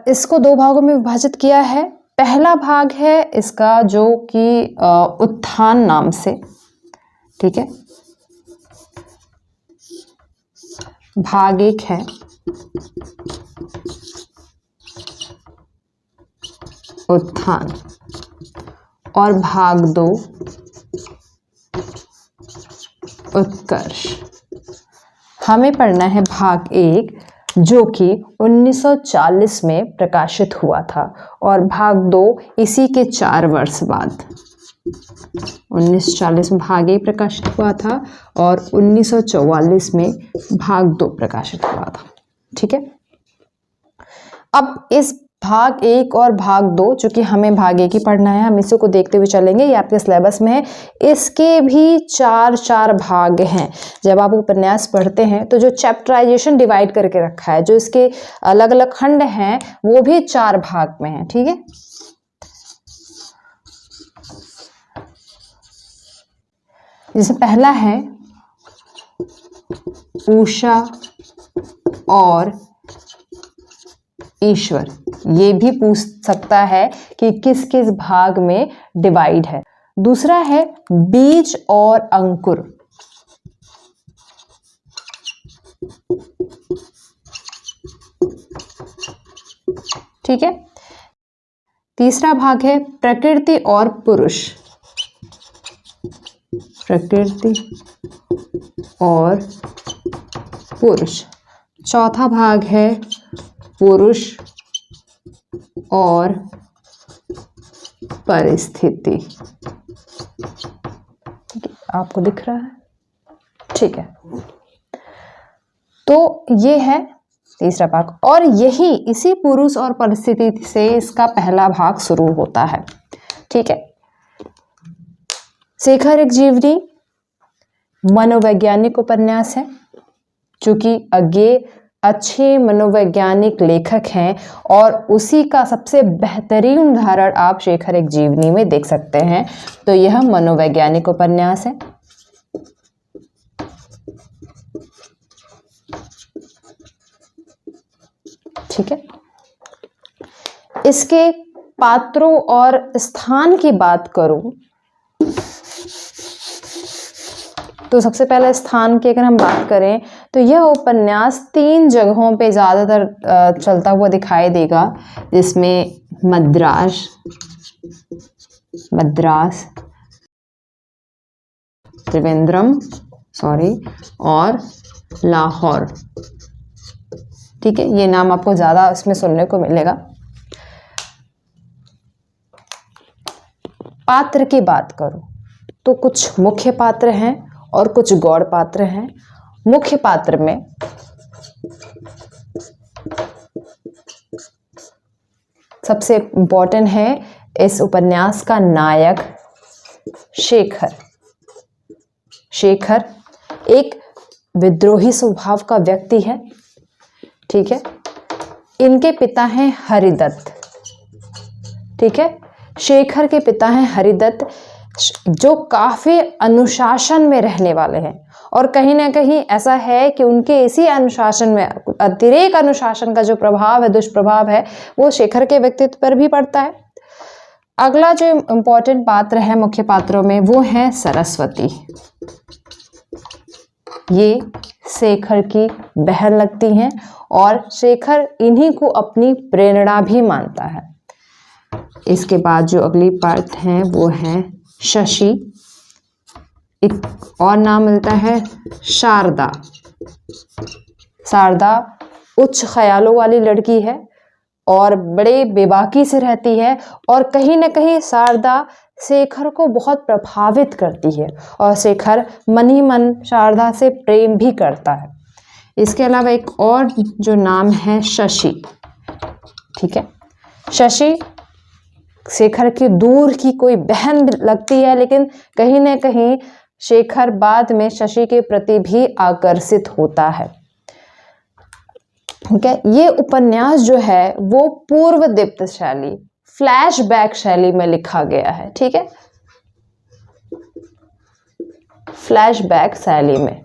इसको 2 भागों में विभाजित किया है। पहला भाग है इसका जो कि उत्थान नाम से। ठीक है, भाग 1 है उत्थान और भाग 2 उत्कर्ष। हमें पढ़ना है भाग 1 जो कि 1940 में प्रकाशित हुआ था, और भाग 2 इसी के 4 वर्ष बाद 1940 में भाग 1 प्रकाशित हुआ था और 1944 में भाग 2 प्रकाशित हुआ था। ठीक है, अब इस भाग 1 और भाग 2 चूंकि हमें भाग 1 ही पढ़ना है, हम इसी को देखते हुए चलेंगे। ये आपके सिलेबस में है। इसके भी 4 भाग हैं। जब आप उपन्यास पढ़ते हैं तो जो चैप्टराइजेशन डिवाइड करके रखा है, जो इसके अलग अलग खंड हैं, वो भी 4 भाग में है। ठीक है, जैसे पहला है उषा और ईश्वर। ये भी पूछ सकता है कि किस किस भाग में डिवाइड है। दूसरा है बीज और अंकुर। ठीक है, तीसरा भाग है प्रकृति और पुरुष। प्रकृति और पुरुष। चौथा भाग है पुरुष और परिस्थिति। आपको दिख रहा है? ठीक है, तो ये है तीसरा भाग, और इसी पुरुष और परिस्थिति से इसका पहला भाग शुरू होता है। ठीक है, शेखर एक जीवनी मनोवैज्ञानिक उपन्यास है, चूंकि अज्ञे अच्छे मनोवैज्ञानिक लेखक हैं, और उसी का सबसे बेहतरीन उदाहरण आप शेखर एक जीवनी में देख सकते हैं। तो यह मनोवैज्ञानिक उपन्यास है। ठीक है, इसके पात्रों और स्थान की बात करूं तो सबसे पहले स्थान की अगर हम बात करें तो यह उपन्यास 3 जगहों पे ज़्यादातर चलता हुआ दिखाई देगा, जिसमें मद्रास, त्रिवेंद्रम और लाहौर। ठीक है, ये नाम आपको ज़्यादा इसमें सुनने को मिलेगा। पात्र की बात करूं तो कुछ मुख्य पात्र हैं और कुछ गौड़ पात्र हैं। मुख्य पात्र में सबसे इम्पोर्टेंट है इस उपन्यास का नायक शेखर। शेखर एक विद्रोही स्वभाव का व्यक्ति है। ठीक है, इनके पिता हैं हरिदत्त। ठीक है, शेखर के पिता हैं हरिदत्त, जो काफी अनुशासन में रहने वाले हैं, और कहीं ना कहीं ऐसा है कि उनके इसी अनुशासन में अतिरेक अनुशासन का जो प्रभाव है, दुष्प्रभाव है, वो शेखर के व्यक्तित्व पर भी पड़ता है। अगला जो इम्पोर्टेंट पात्र है मुख्य पात्रों में, वो है सरस्वती। ये शेखर की बहन लगती हैं और शेखर इन्हीं को अपनी प्रेरणा भी मानता है। इसके बाद जो अगली पार्ट है वो है शशि। एक और नाम मिलता है शारदा। शारदा उच्च ख्यालों वाली लड़की है और बड़े बेबाकी से रहती है, और कहीं ना कहीं शारदा शेखर को बहुत प्रभावित करती है और शेखर मन ही मन शारदा से प्रेम भी करता है। इसके अलावा एक और जो नाम है शशि। ठीक है, शशि शेखर की दूर की कोई बहन लगती है, लेकिन कहीं ना कहीं शेखर बाद में शशि के प्रति भी आकर्षित होता है। ठीक है, ये उपन्यास जो है वो पूर्व दीप्त शैली, फ्लैशबैक शैली में लिखा गया है। ठीक है, फ्लैशबैक शैली में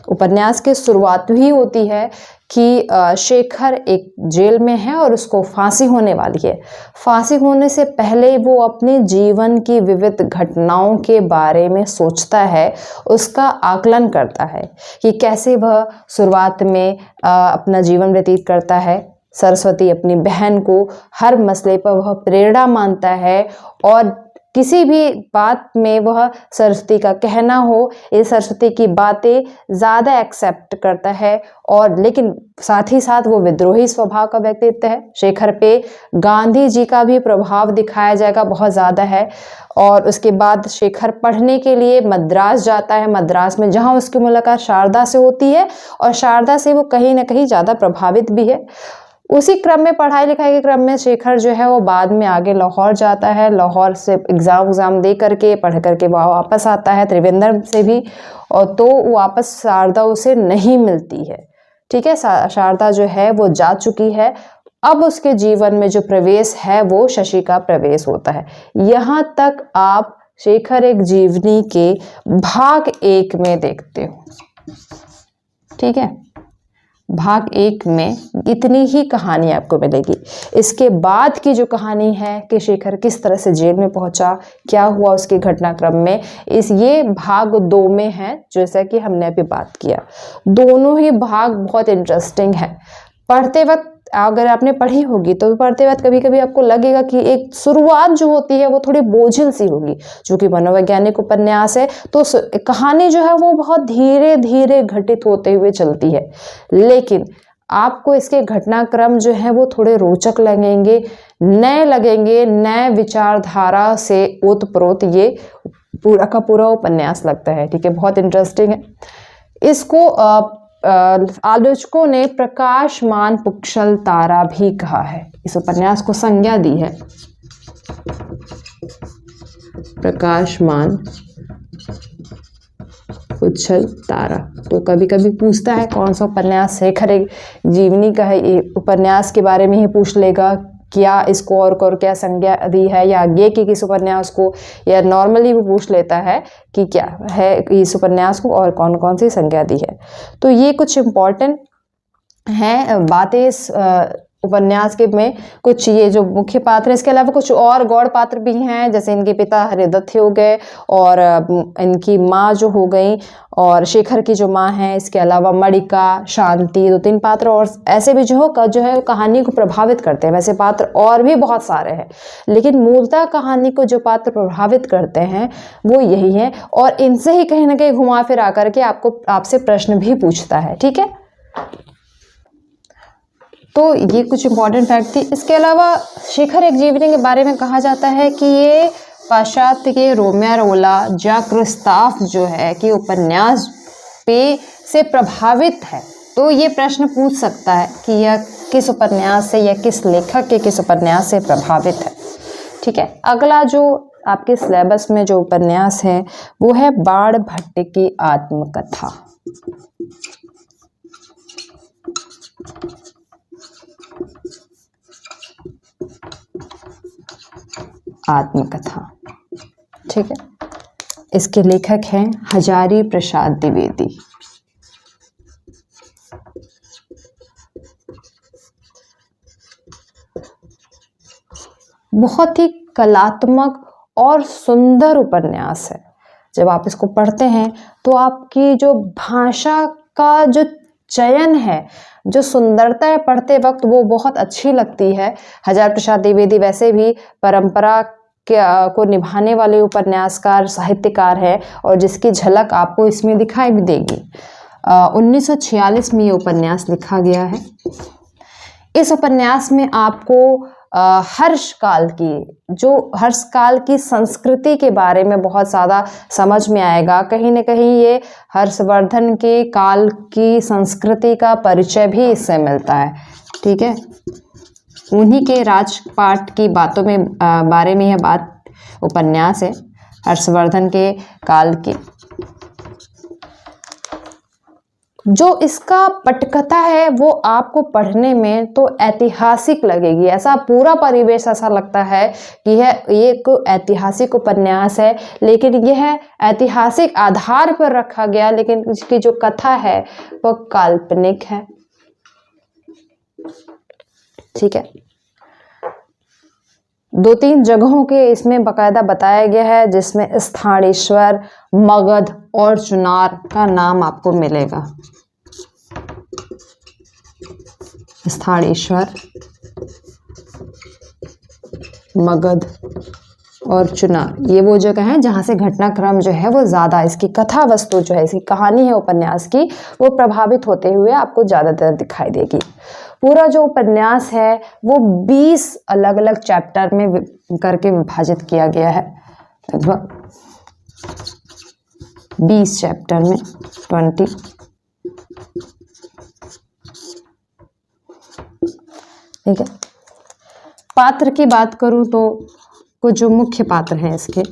उपन्यास की शुरुआत ही होती है कि शेखर एक जेल में है और उसको फांसी होने वाली है। फांसी होने से पहले वो अपने जीवन की विविध घटनाओं के बारे में सोचता है, उसका आकलन करता है कि कैसे वह शुरुआत में अपना जीवन व्यतीत करता है। सरस्वती अपनी बहन को हर मसले पर वह प्रेरणा मानता है और किसी भी बात में वह सरस्वती का कहना हो, ये सरस्वती की बातें ज़्यादा एक्सेप्ट करता है। और लेकिन साथ ही साथ वो विद्रोही स्वभाव का व्यक्तित्व है। शेखर पे गांधी जी का भी प्रभाव दिखाया जाएगा, बहुत ज़्यादा है। और उसके बाद शेखर पढ़ने के लिए मद्रास जाता है। मद्रास में जहाँ उसकी मुलाकात शारदा से होती है और शारदा से वो कहीं ना कहीं ज़्यादा प्रभावित भी है। उसी क्रम में, पढ़ाई लिखाई के क्रम में, शेखर जो है वो बाद में आगे लाहौर जाता है। लाहौर से एग्ज़ाम दे करके पढ़ करके वह वापस आता है, त्रिवेंद्रम से भी, और तो वापस शारदा उसे नहीं मिलती है। ठीक है, शारदा जो है वो जा चुकी है। अब उसके जीवन में जो प्रवेश है वो शशि का प्रवेश होता है। यहाँ तक आप शेखर एक जीवनी के भाग 1 में देखते हो। ठीक है, भाग 1 में इतनी ही कहानी आपको मिलेगी। इसके बाद की जो कहानी है कि शेखर किस तरह से जेल में पहुंचा, क्या हुआ उसके घटनाक्रम में, ये भाग 2 में है, जैसा कि हमने अभी बात किया। दोनों ही भाग बहुत इंटरेस्टिंग है। पढ़ते वक्त अगर आपने पढ़ी होगी तो पढ़ते वक्त कभी कभी आपको लगेगा कि एक शुरुआत जो होती है वो थोड़ी बोझिल सी होगी, जो कि मनोवैज्ञानिक उपन्यास है, तो कहानी जो है वो बहुत धीरे धीरे घटित होते हुए चलती है। लेकिन आपको इसके घटनाक्रम जो है वो थोड़े रोचक लगेंगे, नए लगेंगे, नए विचारधारा से ओतप्रोत ये पूरा का पूरा उपन्यास लगता है। ठीक है, बहुत इंटरेस्टिंग है। इसको आलोचकों ने प्रकाशमान पुच्छल तारा भी कहा है। इस उपन्यास को संज्ञा दी है प्रकाशमान पुच्छल तारा। तो कभी कभी पूछता है कौन सा उपन्यास शेखर जीवनी का है, ये उपन्यास के बारे में ही पूछ लेगा, क्या इसको और क्या संज्ञा दी है, या आगे की किस उपन्यास को, या नॉर्मली वो पूछ लेता है कि क्या है इस उपन्यास को और कौन कौन सी संज्ञा दी है। तो ये कुछ इम्पोर्टेंट हैं बातें इस उपन्यास के में कुछ ये जो मुख्य पात्र है, इसके अलावा कुछ और गौड़ पात्र भी हैं, जैसे इनके पिता हरिदत्त हो गए और इनकी माँ जो हो गई और शेखर की जो माँ है। इसके अलावा मणिका, शांति, 2-3 पात्र और ऐसे भी जो है कहानी को प्रभावित करते हैं। वैसे पात्र और भी बहुत सारे हैं, लेकिन मूलतः कहानी को जो पात्र प्रभावित करते हैं वो यही है, और इनसे ही कहीं ना कहीं घुमा फिरा करके आपसे प्रश्न भी पूछता है। ठीक है, तो ये कुछ इंपॉर्टेंट फैक्ट थी। इसके अलावा शेखर एक जीवनी के बारे में कहा जाता है कि ये पाश्चात्य के रोमियो या क्रिस्ताफ जो है कि उपन्यास पे से प्रभावित है। तो ये प्रश्न पूछ सकता है कि यह किस उपन्यास से या किस लेखक के किस उपन्यास से प्रभावित है। ठीक है, अगला जो आपके सिलेबस में जो उपन्यास है वो है बाण भट्ट की आत्मकथा। आत्मकथा, ठीक है, इसके लेखक हैं हजारी प्रसाद द्विवेदी। बहुत ही कलात्मक और सुंदर उपन्यास है। जब आप इसको पढ़ते हैं तो आपकी जो भाषा का जो चयन है, जो सुंदरता है पढ़ते वक्त, वो बहुत अच्छी लगती है। हजारी प्रसाद द्विवेदी वैसे भी परंपरा को निभाने वाले उपन्यासकार, साहित्यकार है और जिसकी झलक आपको इसमें दिखाई भी देगी। 1946 में ये उपन्यास लिखा गया है। इस उपन्यास में आपको हर्ष काल की संस्कृति के बारे में बहुत ज़्यादा समझ में आएगा। कहीं न कहीं ये हर्षवर्धन के काल की संस्कृति का परिचय भी इससे मिलता है। ठीक है, उन्हीं के राजपाट की बातों में बारे में यह बात उपन्यास है, हर्षवर्धन के काल की। जो इसका पटकथा है वो आपको पढ़ने में तो ऐतिहासिक लगेगी। ऐसा पूरा परिवेश ऐसा लगता है कि यह एक ऐतिहासिक उपन्यास है, लेकिन यह ऐतिहासिक आधार पर रखा गया, लेकिन इसकी जो कथा है वो काल्पनिक है। ठीक है, 2-3 जगहों के इसमें बकायदा बताया गया है, जिसमें स्थानेश्वर, मगध और चुनार का नाम आपको मिलेगा। स्थानेश्वर, मगध और चुनार, ये वो जगह है जहाँ से घटनाक्रम जो है वो ज़्यादा, इसकी कथा वस्तु जो है, इसकी कहानी है उपन्यास की, वो प्रभावित होते हुए आपको ज़्यादातर दिखाई देगी। पूरा जो उपन्यास है वो 20 अलग अलग चैप्टर में करके विभाजित किया गया है। लगभग 20 चैप्टर में 20। ठीक है, पात्र की बात करूं तो कुछ जो मुख्य पात्र हैं इसके,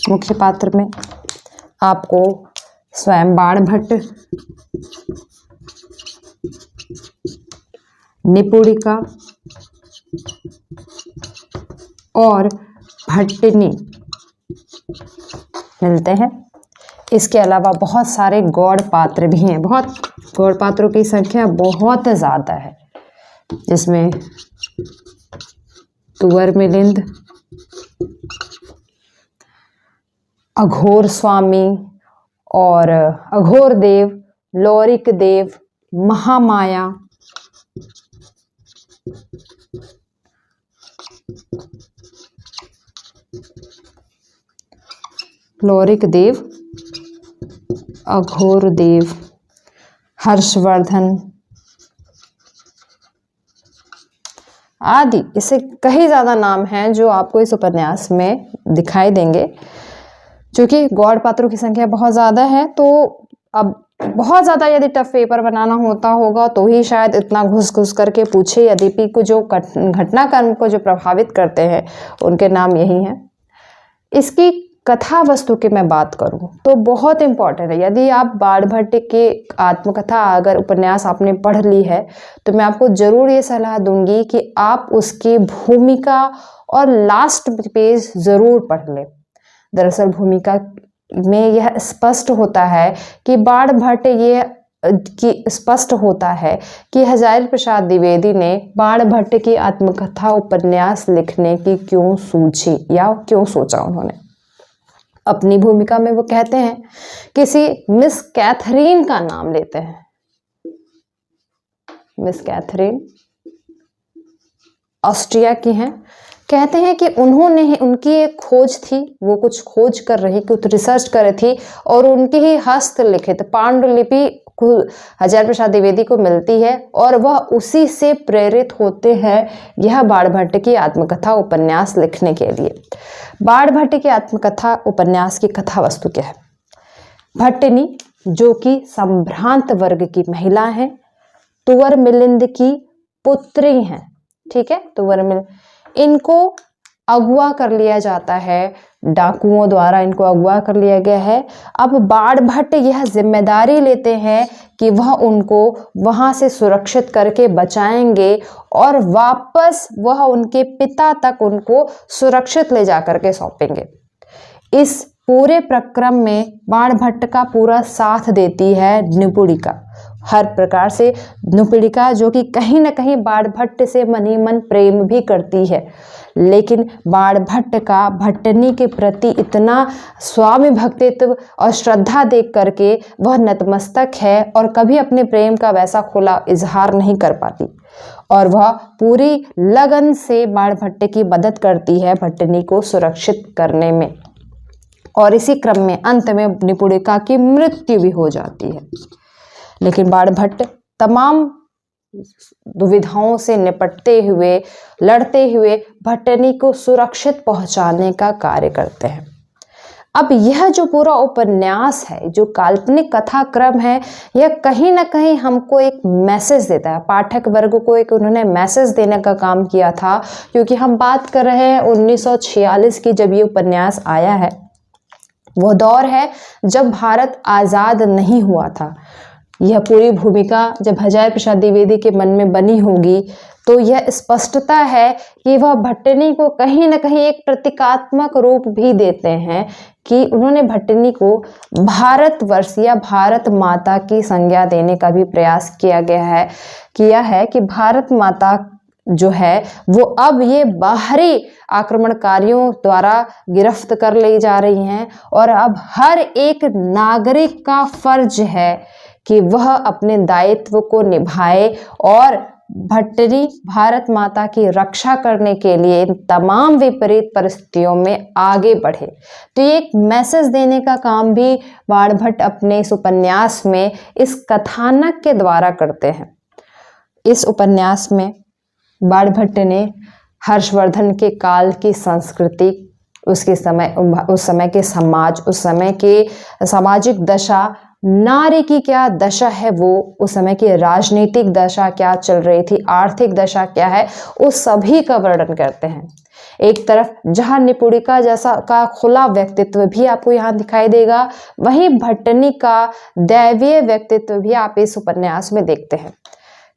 मुख्य पात्र में आपको स्वयं बाण भट्ट, निपुणिका और भट्टिनी मिलते हैं। इसके अलावा बहुत सारे गौड़ पात्र भी हैं। गौड़ पात्रों की संख्या बहुत ज़्यादा है, जिसमें तुवर मिलिंद, अघोर स्वामी और अघोर देव, लौरिक देव, महामाया, लौरिक देव, अघोर देव, हर्षवर्धन आदि, इससे कई ज़्यादा नाम हैं जो आपको इस उपन्यास में दिखाई देंगे। क्योंकि गौड़ पात्रों की संख्या बहुत ज़्यादा है, तो अब बहुत ज़्यादा यदि टफ पेपर बनाना होगा तो ही शायद इतना घुस करके पूछे। यद्यपि को जो घटनाक्रम को जो प्रभावित करते हैं उनके नाम यही हैं। इसकी कथा वस्तु की मैं बात करूं तो बहुत इम्पॉर्टेंट है। यदि आप बाण भट्ट के आत्मकथा अगर उपन्यास आपने पढ़ ली है तो मैं आपको ज़रूर ये सलाह दूंगी कि आप उसकी भूमिका और लास्ट पेज ज़रूर पढ़ लें। दरअसल भूमिका में यह स्पष्ट होता है कि बाण भट्ट ये कि स्पष्ट होता है कि हजारी प्रसाद द्विवेदी ने बाणभट्ट की आत्मकथा उपन्यास लिखने की क्यों सूझी या क्यों सोचा उन्होंने। अपनी भूमिका में वो कहते हैं, किसी मिस कैथरीन का नाम लेते हैं, मिस कैथरीन ऑस्ट्रिया की हैं। कहते हैं कि उन्होंने ही, उनकी एक खोज थी, वो कुछ खोज कर रही, कुछ रिसर्च कर रही थी और उनकी ही हस्तलिखित पांडुलिपि हजारी प्रसाद द्विवेदी को मिलती है और वह उसी से प्रेरित होते हैं यह बाणभट्ट की आत्मकथा उपन्यास लिखने के लिए। बाणभट्ट की आत्मकथा उपन्यास की कथा वस्तु क्या है? भट्टिनी जो कि संभ्रांत वर्ग की महिला है, तुवर मिलिंद की पुत्री हैं, ठीक है, तुवर मिलिंद, इनको अगवा कर लिया जाता है, डाकुओं द्वारा इनको अगवा कर लिया गया है। अब बाणभट्ट यह जिम्मेदारी लेते हैं कि वह उनको वहां से सुरक्षित करके बचाएंगे और वापस वह उनके पिता तक उनको सुरक्षित ले जाकर के सौंपेंगे। इस पूरे प्रक्रम में बाणभट्ट का पूरा साथ देती है निपुणिका, हर प्रकार से निपुणिका, जो कि कहीं ना कहीं बाणभट्ट से मनी मन प्रेम भी करती है, लेकिन बाणभट्ट का भट्टनी के प्रति इतना स्वामी भक्तित्व और श्रद्धा देख करके वह नतमस्तक है और कभी अपने प्रेम का वैसा खुला इजहार नहीं कर पाती और वह पूरी लगन से बाणभट्ट की मदद करती है भट्टनी को सुरक्षित करने में। और इसी क्रम में अंत में निपुणिका की मृत्यु भी हो जाती है। लेकिन बाणभट्ट तमाम दुविधाओं से निपटते हुए, लड़ते हुए भट्टनी को सुरक्षित पहुंचाने का कार्य करते हैं। अब यह जो पूरा उपन्यास है, जो काल्पनिक कथा क्रम है, यह कहीं ना कहीं हमको एक मैसेज देता है, पाठक वर्ग को एक उन्होंने मैसेज देने का काम किया था, क्योंकि हम बात कर रहे हैं 1946 की, जब ये उपन्यास आया है। वो दौर है जब भारत आज़ाद नहीं हुआ था। यह पूरी भूमिका जब हजारी प्रसाद द्विवेदी के मन में बनी होगी तो यह स्पष्टता है कि वह भट्टनी को कहीं ना कहीं एक प्रतीकात्मक रूप भी देते हैं कि उन्होंने भट्टनी को भारतवर्ष या भारत माता की संज्ञा देने का भी प्रयास किया है कि भारत माता जो है वो अब ये बाहरी आक्रमणकारियों द्वारा गिरफ्त कर ली जा रही हैं और अब हर एक नागरिक का फर्ज है कि वह अपने दायित्व को निभाए और भट्टनी भारत माता की रक्षा करने के लिए इन तमाम विपरीत परिस्थितियों में आगे बढ़े। तो ये एक मैसेज देने का काम भी बाणभट्ट अपने इस उपन्यास में, इस कथानक के द्वारा करते हैं। इस उपन्यास में बाणभट्ट ने हर्षवर्धन के काल की संस्कृति, उस समय के समाज, उस समय के सामाजिक दशा, नारी की क्या दशा है, वो उस समय की राजनीतिक दशा क्या चल रही थी, आर्थिक दशा क्या है, उस सभी का वर्णन करते हैं। एक तरफ जहां निपुणिका जैसा का खुला व्यक्तित्व भी आपको यहाँ दिखाई देगा, वहीं भट्टनी का दैवीय व्यक्तित्व भी आप इस उपन्यास में देखते हैं।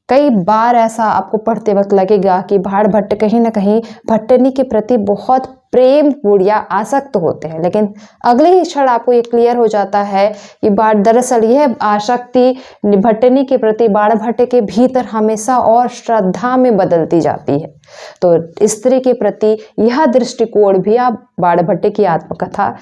कई बार ऐसा आपको पढ़ते वक्त लगेगा कि बाणभट्ट कहीं ना कहीं भट्टनी के प्रति बहुत प्रेमपूर्ण या आसक्त होते हैं, लेकिन अगले ही क्षण आपको ये क्लियर हो जाता है कि दरअसल यह आसक्ति भट्टनी के प्रति बाणभट्ट के भीतर हमेशा और श्रद्धा में बदलती जाती है। तो स्त्री के प्रति यह दृष्टिकोण भी आप बाणभट्ट की आत्मकथा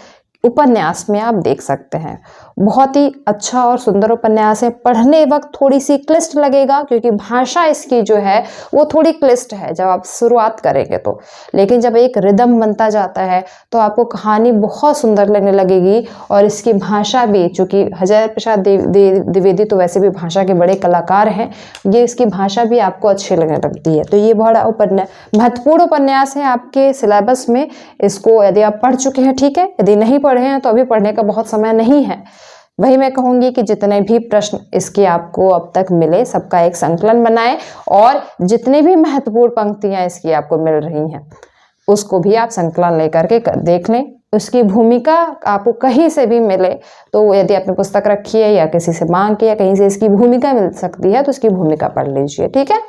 उपन्यास में आप देख सकते हैं। बहुत ही अच्छा और सुंदर उपन्यास है। पढ़ने वक्त थोड़ी सी क्लिष्ट लगेगा क्योंकि भाषा इसकी जो है वो थोड़ी क्लिष्ट है जब आप शुरुआत करेंगे तो, लेकिन जब एक रिदम बनता जाता है तो आपको कहानी बहुत सुंदर लगने लगेगी। और इसकी भाषा भी, चूँकि हजारी प्रसाद द्विवेदी तो वैसे भी भाषा के बड़े कलाकार हैं, ये इसकी भाषा भी आपको अच्छी लगने लगती है। तो ये बड़ा महत्वपूर्ण उपन्यास है आपके सिलेबस में। इसको यदि आप पढ़ चुके हैं ठीक है, यदि नहीं पढ़े हैं तो अभी पढ़ने का बहुत समय नहीं है। वही मैं कहूंगी कि जितने भी प्रश्न इसके आपको अब तक मिले सबका एक संकलन बनाएं और जितने भी महत्वपूर्ण पंक्तियां इसकी आपको मिल रही हैं उसको भी आप संकलन लेकर के देख लें। उसकी भूमिका आपको कहीं से भी मिले तो यदि आपने पुस्तक रखी है या किसी से मांग के या कहीं से इसकी भूमिका मिल सकती है तो इसकी भूमिका पढ़ लीजिए, ठीक है।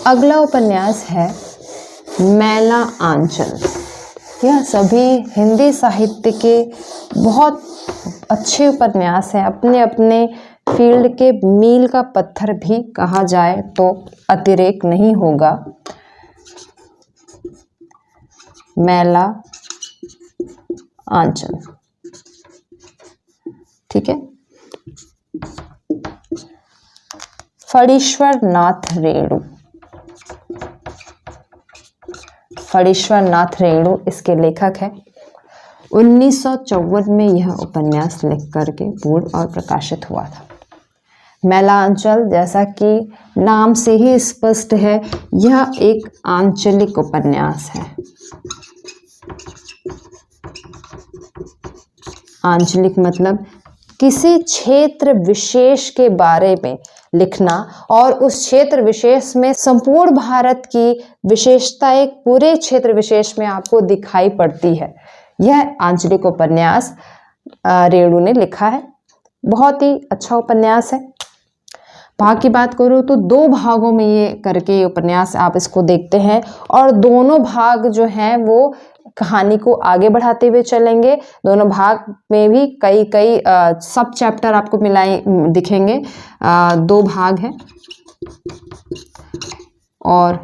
अगला उपन्यास है मैला आंचल। यह सभी हिंदी साहित्य के बहुत अच्छे उपन्यास हैं, अपने अपने फील्ड के मील का पत्थर भी कहा जाए तो अतिरेक नहीं होगा। मैला आंचल, ठीक है। फणीश्वर नाथ रेणु, फणीश्वर नाथ रेणु इसके लेखक हैं। 1954 में यह उपन्यास लिख करके पूर्ण और प्रकाशित हुआ था। मैला आंचल, जैसा कि नाम से ही स्पष्ट है, यह एक आंचलिक उपन्यास है। आंचलिक मतलब किसी क्षेत्र विशेष के बारे में लिखना और उस क्षेत्र विशेष में संपूर्ण भारत की विशेषता एक पूरे क्षेत्र विशेष में आपको दिखाई पड़ती है। यह आंचलिक उपन्यास रेणु ने लिखा है। बहुत ही अच्छा उपन्यास है। भाग की बात करूँ तो 2 भागों में ये करके उपन्यास आप इसको देखते हैं और दोनों भाग जो हैं वो कहानी को आगे बढ़ाते हुए चलेंगे। दोनों भाग में भी कई सब चैप्टर आपको मिलाए दिखेंगे। 2 भाग हैं और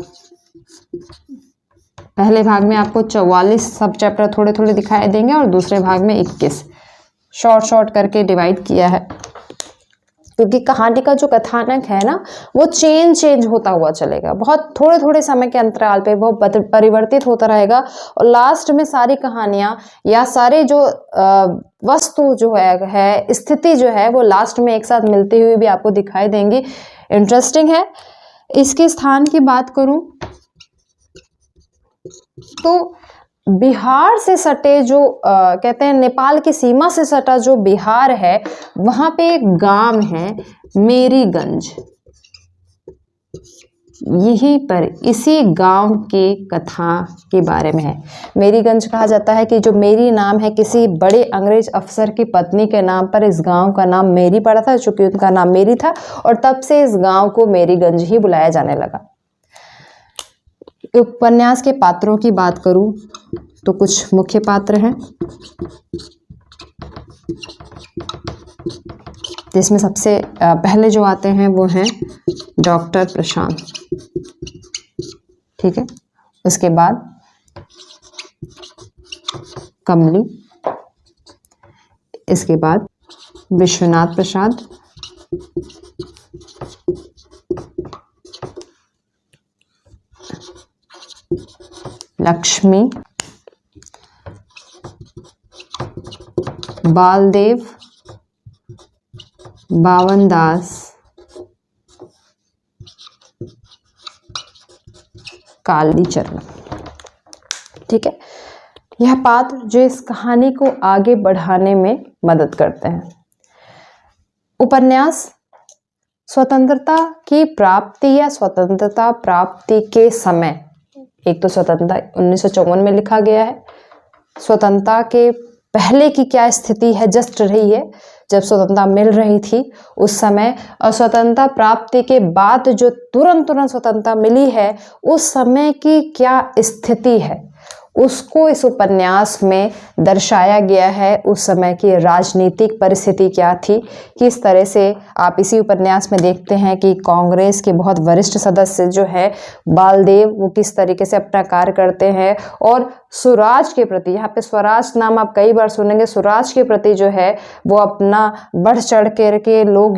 पहले भाग में आपको 44 सब चैप्टर थोड़े थोड़े दिखाई देंगे और दूसरे भाग में 21 शॉर्ट करके डिवाइड किया है, क्योंकि कहानी का जो कथानक है ना वो चेंज होता हुआ चलेगा। बहुत थोड़े समय के अंतराल पे वो परिवर्तित होता रहेगा और लास्ट में सारी कहानियां या सारे जो वस्तु जो है स्थिति जो है वो लास्ट में एक साथ मिलती हुई भी आपको दिखाई देंगी। इंटरेस्टिंग है। इसके स्थान की बात करूं तो बिहार से सटे जो कहते हैं नेपाल की सीमा से सटा जो बिहार है, वहां पे एक गांव है मेरीगंज। यहीं पर इसी गांव के कथा के बारे में है। मेरीगंज कहा जाता है कि जो मेरी नाम है किसी बड़े अंग्रेज अफसर की पत्नी के नाम पर इस गांव का नाम मेरी पड़ा था, चूंकि उनका नाम मेरी था और तब से इस गांव को मेरीगंज ही बुलाया जाने लगा। उपन्यास के पात्रों की बात करूं तो कुछ मुख्य पात्र हैं, जिसमें सबसे पहले जो आते हैं वो हैं डॉक्टर प्रशांत, ठीक है। उसके बाद कमली, इसके बाद विश्वनाथ प्रसाद, लक्ष्मी, बालदेव, बावनदास, कालीचरण, ठीक है। यह पात्र जो इस कहानी को आगे बढ़ाने में मदद करते हैं। उपन्यास स्वतंत्रता की प्राप्ति या स्वतंत्रता प्राप्ति के समय, एक तो स्वतंत्रता 1954 में लिखा गया है, स्वतंत्रता के पहले की क्या स्थिति है जस्ट रही है जब स्वतंत्रता मिल रही थी उस समय, और स्वतंत्रता प्राप्ति के बाद जो तुरंत स्वतंत्रता मिली है उस समय की क्या स्थिति है, उसको इस उपन्यास में दर्शाया गया है। उस समय की राजनीतिक परिस्थिति क्या थी, किस तरह से आप इसी उपन्यास में देखते हैं कि कांग्रेस के बहुत वरिष्ठ सदस्य जो है बालदेव, वो किस तरीके से अपना कार्य करते हैं और स्वराज के प्रति, यहाँ पे स्वराज नाम आप कई बार सुनेंगे, स्वराज के प्रति जो है वो अपना बढ़ चढ़ के लोग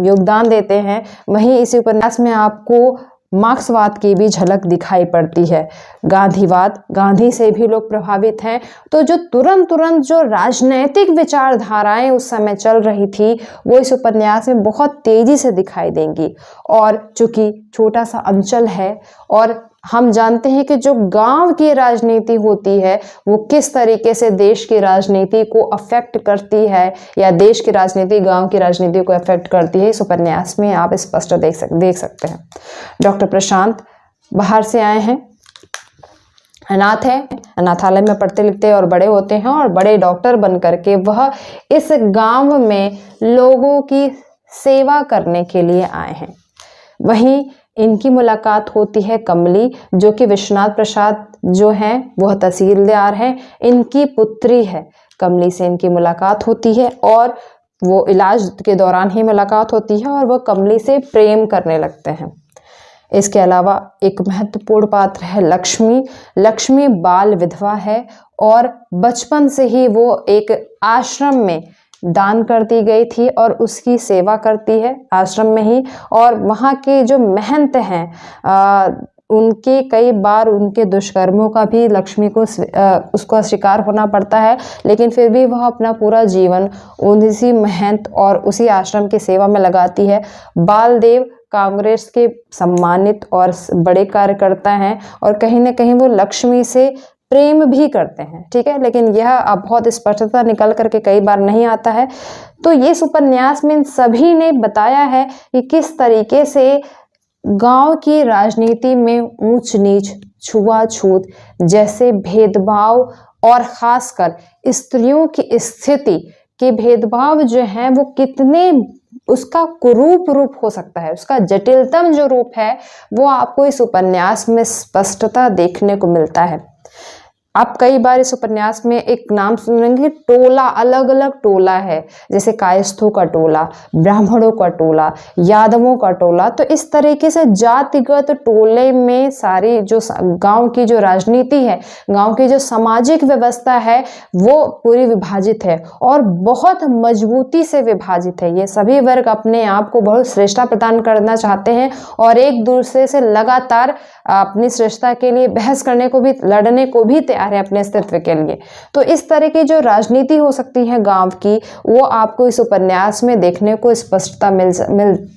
योगदान देते हैं। वहीं इसी उपन्यास में आपको मार्क्सवाद की भी झलक दिखाई पड़ती है, गांधीवाद, गांधी से भी लोग प्रभावित हैं। तो जो तुरंत जो राजनैतिक विचारधाराएं उस समय चल रही थी वो इस उपन्यास में बहुत तेजी से दिखाई देंगी। और चूंकि छोटा सा अंचल है और हम जानते हैं कि जो गांव की राजनीति होती है वो किस तरीके से देश की राजनीति को अफेक्ट करती है या देश की राजनीति गांव की राजनीति को अफेक्ट करती है, इस उपन्यास में आप स्पष्ट देख सकते हैं। डॉक्टर प्रशांत बाहर से आए हैं, अनाथ है, अनाथालय में पढ़ते लिखते और बड़े होते हैं और बड़े डॉक्टर बन करके वह इस गांव में लोगों की सेवा करने के लिए आए हैं। वहीं इनकी मुलाकात होती है कमली, जो कि विश्वनाथ प्रसाद जो हैं वह तहसीलदार हैं, इनकी पुत्री है। कमली से इनकी मुलाकात होती है और वो इलाज के दौरान ही मुलाकात होती है और वह कमली से प्रेम करने लगते हैं। इसके अलावा एक महत्वपूर्ण पात्र है लक्ष्मी। लक्ष्मी बाल विधवा है और बचपन से ही वो एक आश्रम में दान कर दी गई थी और उसकी सेवा करती है आश्रम में ही। और वहाँ के जो महंत हैं उनके कई बार उनके दुष्कर्मों का भी लक्ष्मी को उसको शिकार होना पड़ता है, लेकिन फिर भी वह अपना पूरा जीवन उसी महंत और उसी आश्रम की सेवा में लगाती है। बालदेव कांग्रेस के सम्मानित और बड़े कार्यकर्ता हैं और कहीं ना कहीं वो लक्ष्मी से प्रेम भी करते हैं, ठीक है, लेकिन यह अब बहुत स्पष्टता निकल करके कई बार नहीं आता है। तो इस उपन्यास में इन सभी ने बताया है कि किस तरीके से गांव की राजनीति में ऊंच नीच, छुआछूत जैसे भेदभाव और खासकर स्त्रियों की स्थिति के भेदभाव जो हैं वो कितने उसका कुरूप रूप हो सकता है, उसका जटिलतम जो रूप है वो आपको इस उपन्यास में स्पष्टता देखने को मिलता है। आप कई बार इस उपन्यास में एक नाम सुनेंगे, टोला, अलग अलग टोला है, जैसे कायस्थों का टोला, ब्राह्मणों का टोला, यादवों का टोला। तो इस तरीके से जातिगत टोले में सारी जो गांव की जो राजनीति है, गांव की जो सामाजिक व्यवस्था है वो पूरी विभाजित है और बहुत मजबूती से विभाजित है। ये सभी वर्ग अपने आप को बहुत श्रेष्ठता प्रदान करना चाहते हैं और एक दूसरे से लगातार अपनी श्रेष्ठता के लिए बहस करने को भी, लड़ने को भी तैयार है अपने अस्तित्व के लिए। तो इस तरह की जो राजनीति हो सकती है गांव की, वो आपको इस उपन्यास में देखने को स्पष्टता मिल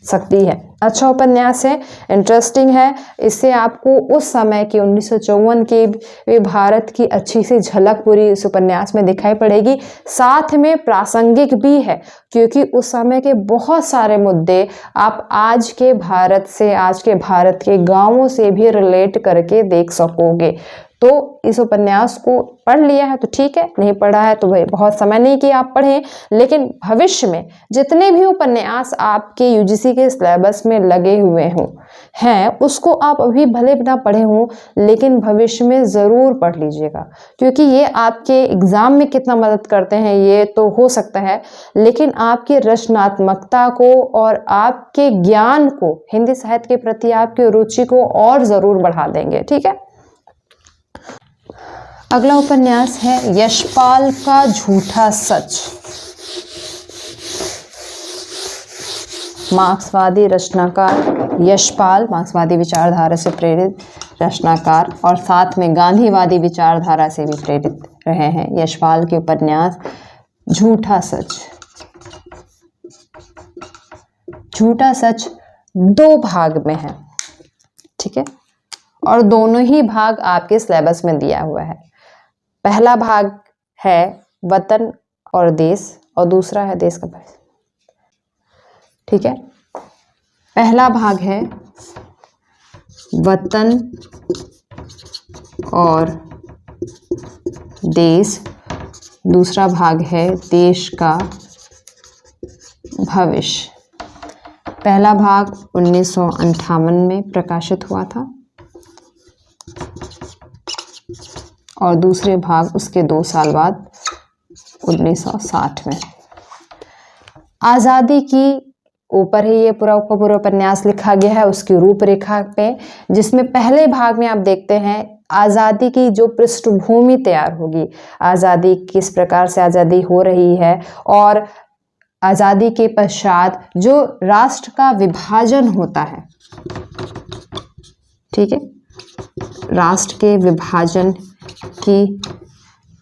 सकती है। अच्छा उपन्यास है, इंटरेस्टिंग है। इससे आपको उस समय की 1954 की भारत की अच्छी सी झलक पूरी इस उपन्यास में दिखाई पड़ेगी। साथ में प्रासंगिक भी है क्योंकि उस समय के बहुत सारे मुद्दे आप आज के भारत से, आज के भारत के गांवों से भी रिलेट करके देख सकोगे। तो इस उपन्यास को पढ़ लिया है तो ठीक है, नहीं पढ़ा है तो भाई बहुत समय नहीं कि आप पढ़ें, लेकिन भविष्य में जितने भी उपन्यास आपके यूजीसी के सिलेबस में लगे हुए हैं उसको आप अभी भले ना पढ़े हों लेकिन भविष्य में ज़रूर पढ़ लीजिएगा, क्योंकि ये आपके एग्ज़ाम में कितना मदद करते हैं ये तो हो सकता है, लेकिन आपकी रचनात्मकता को और आपके ज्ञान को, हिंदी साहित्य के प्रति आपकी रुचि को और ज़रूर बढ़ा देंगे। ठीक है, अगला उपन्यास है यशपाल का झूठा सच। मार्क्सवादी रचनाकार यशपाल, मार्क्सवादी विचारधारा से प्रेरित रचनाकार और साथ में गांधीवादी विचारधारा से भी प्रेरित रहे हैं। यशपाल के उपन्यास झूठा सच। झूठा सच 2 भाग में है, ठीक है, और दोनों ही भाग आपके सिलेबस में दिया हुआ है। पहला भाग है वतन और देश और दूसरा है देश का भविष्य। ठीक है, पहला भाग है वतन और देश, दूसरा भाग है देश का भविष्य। पहला भाग 1958 में प्रकाशित हुआ था और दूसरे भाग उसके 2 साल बाद 1960 में। आज़ादी की ऊपर ही ये पूरा उपन्यास लिखा गया है, उसकी रूपरेखा पे, जिसमें पहले भाग में आप देखते हैं आज़ादी की जो पृष्ठभूमि तैयार होगी, आज़ादी किस प्रकार से आज़ादी हो रही है और आज़ादी के पश्चात जो राष्ट्र का विभाजन होता है, ठीक है, राष्ट्र के विभाजन की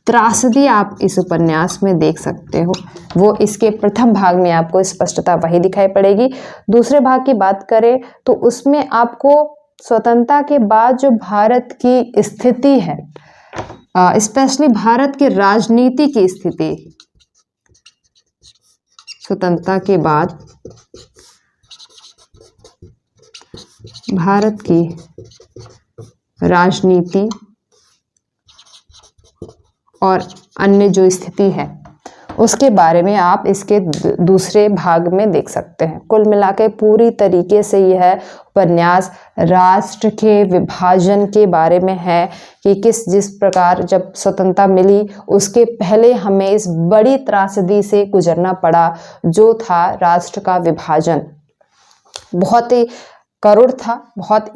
त्रासदी आप इस उपन्यास में देख सकते हो। वो इसके प्रथम भाग में आपको स्पष्टता वही दिखाई पड़ेगी। दूसरे भाग की बात करें तो उसमें आपको स्वतंत्रता के बाद जो भारत की स्थिति है, स्पेशली भारत की राजनीति की स्थिति, स्वतंत्रता के बाद भारत की राजनीति और अन्य जो स्थिति है उसके बारे में आप इसके दूसरे भाग में देख सकते हैं। कुल मिलाकर पूरी तरीके से यह उपन्यास राष्ट्र के विभाजन के बारे में है कि जिस प्रकार जब स्वतंत्रता मिली उसके पहले हमें इस बड़ी त्रासदी से गुजरना पड़ा, जो था राष्ट्र का विभाजन। बहुत ही करुण था, बहुत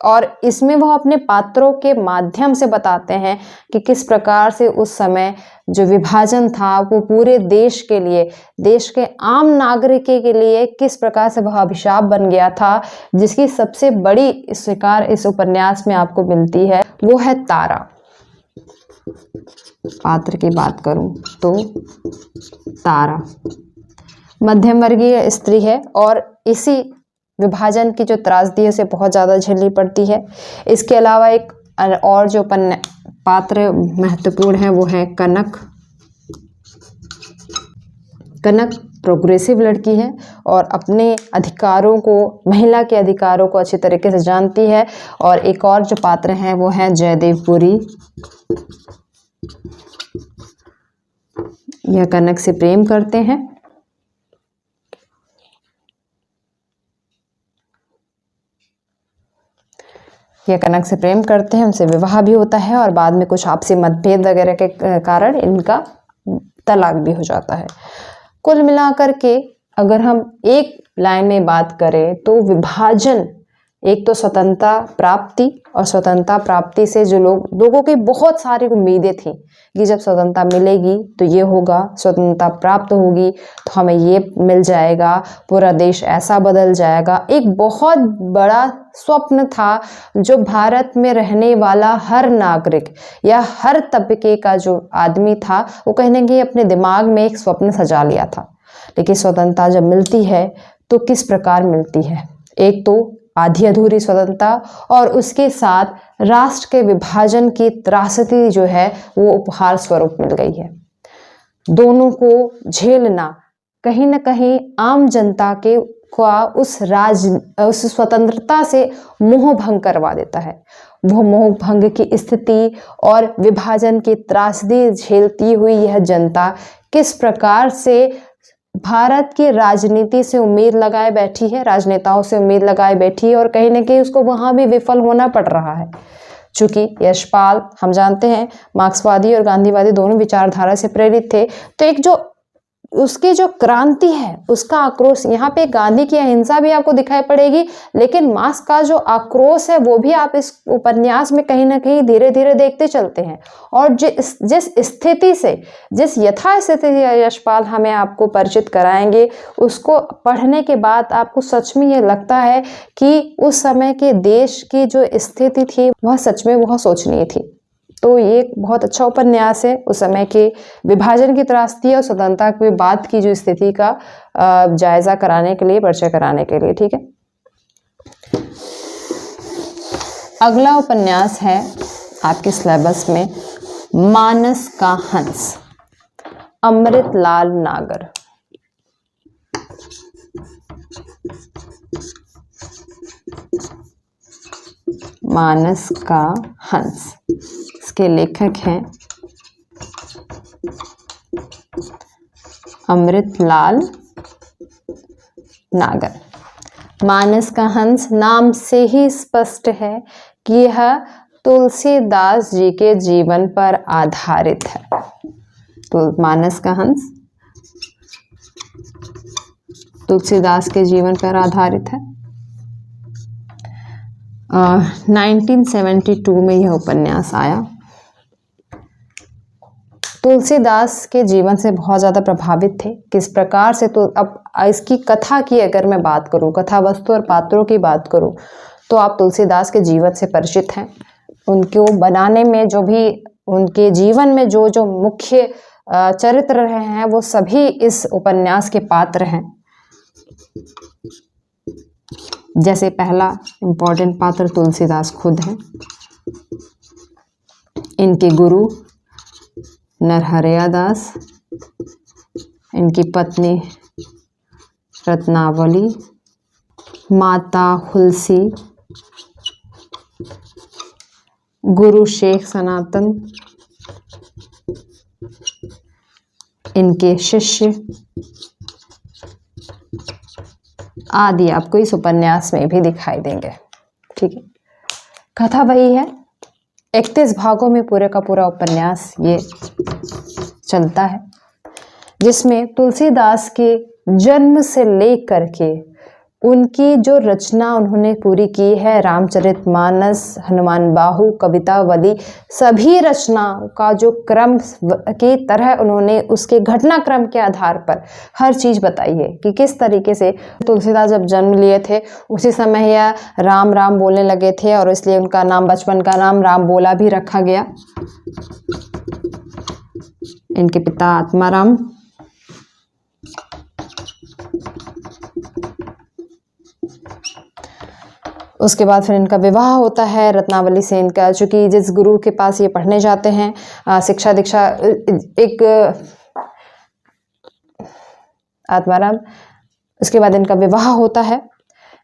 और इसमें वह अपने पात्रों के माध्यम से बताते हैं कि किस प्रकार से उस समय जो विभाजन था वो पूरे देश के लिए, देश के आम नागरिक के लिए किस प्रकार से वह अभिशाप बन गया था, जिसकी सबसे बड़ी शिकार इस उपन्यास में आपको मिलती है वो है तारा। पात्र की बात करूं तो तारा मध्यम वर्गीय स्त्री है और इसी विभाजन की जो त्रासदी है उसे बहुत ज़्यादा झेलनी पड़ती है। इसके अलावा एक और जो पात्र महत्वपूर्ण है वो है कनक। कनक प्रोग्रेसिव लड़की है और अपने अधिकारों को, महिला के अधिकारों को अच्छी तरीके से जानती है। और एक और जो पात्र हैं वो है जयदेवपुरी। यह कनक से प्रेम करते हैं। यह कनक से प्रेम करते हैं, उनसे विवाह भी होता है और बाद में कुछ आपसी मतभेद वगैरह के कारण इनका तलाक भी हो जाता है। कुल मिलाकर के अगर हम एक लाइन में बात करें तो विभाजन, एक तो स्वतंत्रता प्राप्ति, और स्वतंत्रता प्राप्ति से जो लोगों की बहुत सारी उम्मीदें थी कि जब स्वतंत्रता मिलेगी तो ये होगा, स्वतंत्रता प्राप्त होगी तो हमें ये मिल जाएगा, पूरा देश ऐसा बदल जाएगा। एक बहुत बड़ा स्वप्न था जो भारत में रहने वाला हर नागरिक या हर तबके का जो आदमी था वो कहीं ना कहीं अपने दिमाग में एक स्वप्न सजा लिया था। लेकिन स्वतंत्रता जब मिलती है तो किस प्रकार मिलती है, एक तो आधी अधूरी स्वतंत्रता और उसके साथ राष्ट्र के विभाजन की त्रासदी जो है वो उपहार स्वरूप मिल गई है। दोनों को झेलना कहीं ना कहीं आम जनता के उस स्वतंत्रता से मोह भंग करवा देता है। वह मोह भंग की स्थिति और विभाजन की त्रासदी झेलती हुई यह जनता किस प्रकार से भारत की राजनीति से उम्मीद लगाए बैठी है, राजनेताओं से उम्मीद लगाए बैठी है और कहीं ना कहीं उसको वहां भी विफल होना पड़ रहा है। चूंकि यशपाल हम जानते हैं मार्क्सवादी और गांधीवादी दोनों विचारधारा से प्रेरित थे, तो एक जो उसकी जो क्रांति है उसका आक्रोश, यहाँ पे गांधी की अहिंसा भी आपको दिखाई पड़ेगी, लेकिन मार्क्स का जो आक्रोश है वो भी आप इस उपन्यास में कहीं ना कहीं धीरे धीरे देखते चलते हैं। और जिस स्थिति से, जिस यथास्थिति यशपाल हमें आपको परिचित कराएंगे, उसको पढ़ने के बाद आपको सच में ये लगता है कि उस समय के देश की जो स्थिति थी वह सच में बहुत सोचनीय थी। तो ये एक बहुत अच्छा उपन्यास है उस समय के विभाजन की त्रासदी और स्वतंत्रता के बाद की जो स्थिति का जायजा कराने के लिए, परिचय कराने के लिए। ठीक है, अगला उपन्यास है आपके सिलेबस में मानस का हंस, अमृतलाल नागर। मानस का हंस, इसके लेखक हैं अमृतलाल नागर। मानस का हंस नाम से ही स्पष्ट है कि यह तुलसीदास जी के जीवन पर आधारित है। तो मानस का हंस तुलसीदास के जीवन पर आधारित है। 1972 में यह उपन्यास आया। तुलसीदास के जीवन से बहुत ज़्यादा प्रभावित थे, किस प्रकार से, तो अब इसकी कथा की अगर मैं बात करूं, कथा वस्तु और पात्रों की बात करूं, तो आप तुलसीदास के जीवन से परिचित हैं। उनको बनाने में जो भी उनके जीवन में जो जो मुख्य चरित्र रहे हैं वो सभी इस उपन्यास के पात्र हैं। जैसे पहला इम्पोर्टेंट पात्र तुलसीदास खुद हैं, इनके गुरु नरहरिया दास, इनकी पत्नी रत्नावली, माता हुलसी, गुरु शेख सनातन, इनके शिष्य आदि आपको इस उपन्यास में भी दिखाई देंगे। ठीक है, कथा वही है, 31 भागों में पूरे का पूरा उपन्यास ये चलता है, जिसमें तुलसीदास के जन्म से लेकर के उनकी जो रचना उन्होंने पूरी की है, रामचरितमानस, हनुमान बाहु, कवितावली, सभी रचनाओं का जो क्रम की तरह उन्होंने उसके घटनाक्रम के आधार पर हर चीज़ बताई है कि किस तरीके से तुलसीदास जब जन्म लिए थे उसी समय यह राम राम बोलने लगे थे और इसलिए उनका नाम, बचपन का नाम राम बोला भी रखा गया। इनके पिता आत्माराम, उसके बाद फिर इनका विवाह होता है रत्नावली से। इनका चूँकि जिस गुरु के पास ये पढ़ने जाते हैं, शिक्षा दीक्षा, एक आत्माराम, उसके बाद इनका विवाह होता है।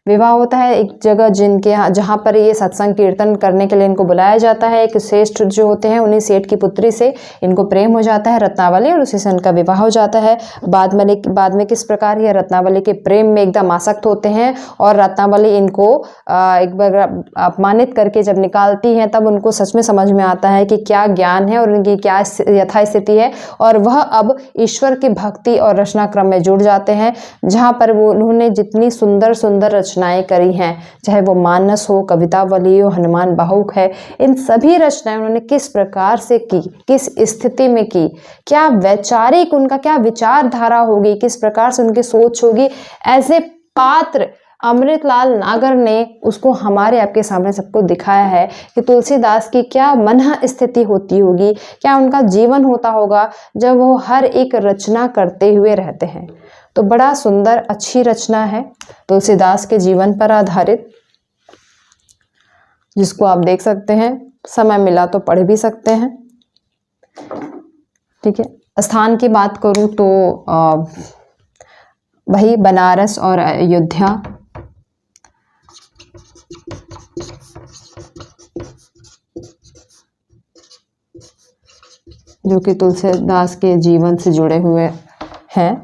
एक जगह जिनके यहाँ, जहाँ पर ये सत्संग कीर्तन करने के लिए इनको बुलाया जाता है। एक श्रेष्ठ जो होते हैं उन्हीं सेठ की पुत्री से इनको प्रेम हो जाता है रत्नावली, और उसी से इनका विवाह हो जाता है। बाद में किस प्रकार ये रत्नावली के प्रेम में एकदम आसक्त होते हैं और रत्नावली इनको एक बार अपमानित करके जब निकालती हैं तब उनको सच में समझ में आता है कि क्या ज्ञान है और उनकी क्या यथास्थिति है, और वह अब ईश्वर की भक्ति और रचना क्रम में जुड़ जाते हैं, जहाँ पर वो उन्होंने जितनी सुंदर सुंदर रचनाएं करी हैं, चाहे वो मानस हो, कवितावली हो, हनुमान बाहुक है, इन सभी रचनाएं उन्होंने किस प्रकार से की, किस स्थिति में की, क्या वैचारिक उनका क्या विचारधारा होगी, किस प्रकार से उनकी सोच होगी, ऐसे पात्र अमृतलाल नागर ने उसको हमारे आपके सामने सबको दिखाया है कि तुलसीदास की क्या मन स्थिति होती होगी, क्या उनका जीवन होता होगा जब वो हर एक रचना करते हुए रहते हैं। तो बड़ा सुंदर अच्छी रचना है तुलसीदास के जीवन पर आधारित, जिसको आप देख सकते हैं, समय मिला तो पढ़ भी सकते हैं। ठीक है, स्थान की बात करूं तो वही बनारस और अयोध्या, जो कि तुलसीदास के जीवन से जुड़े हुए हैं।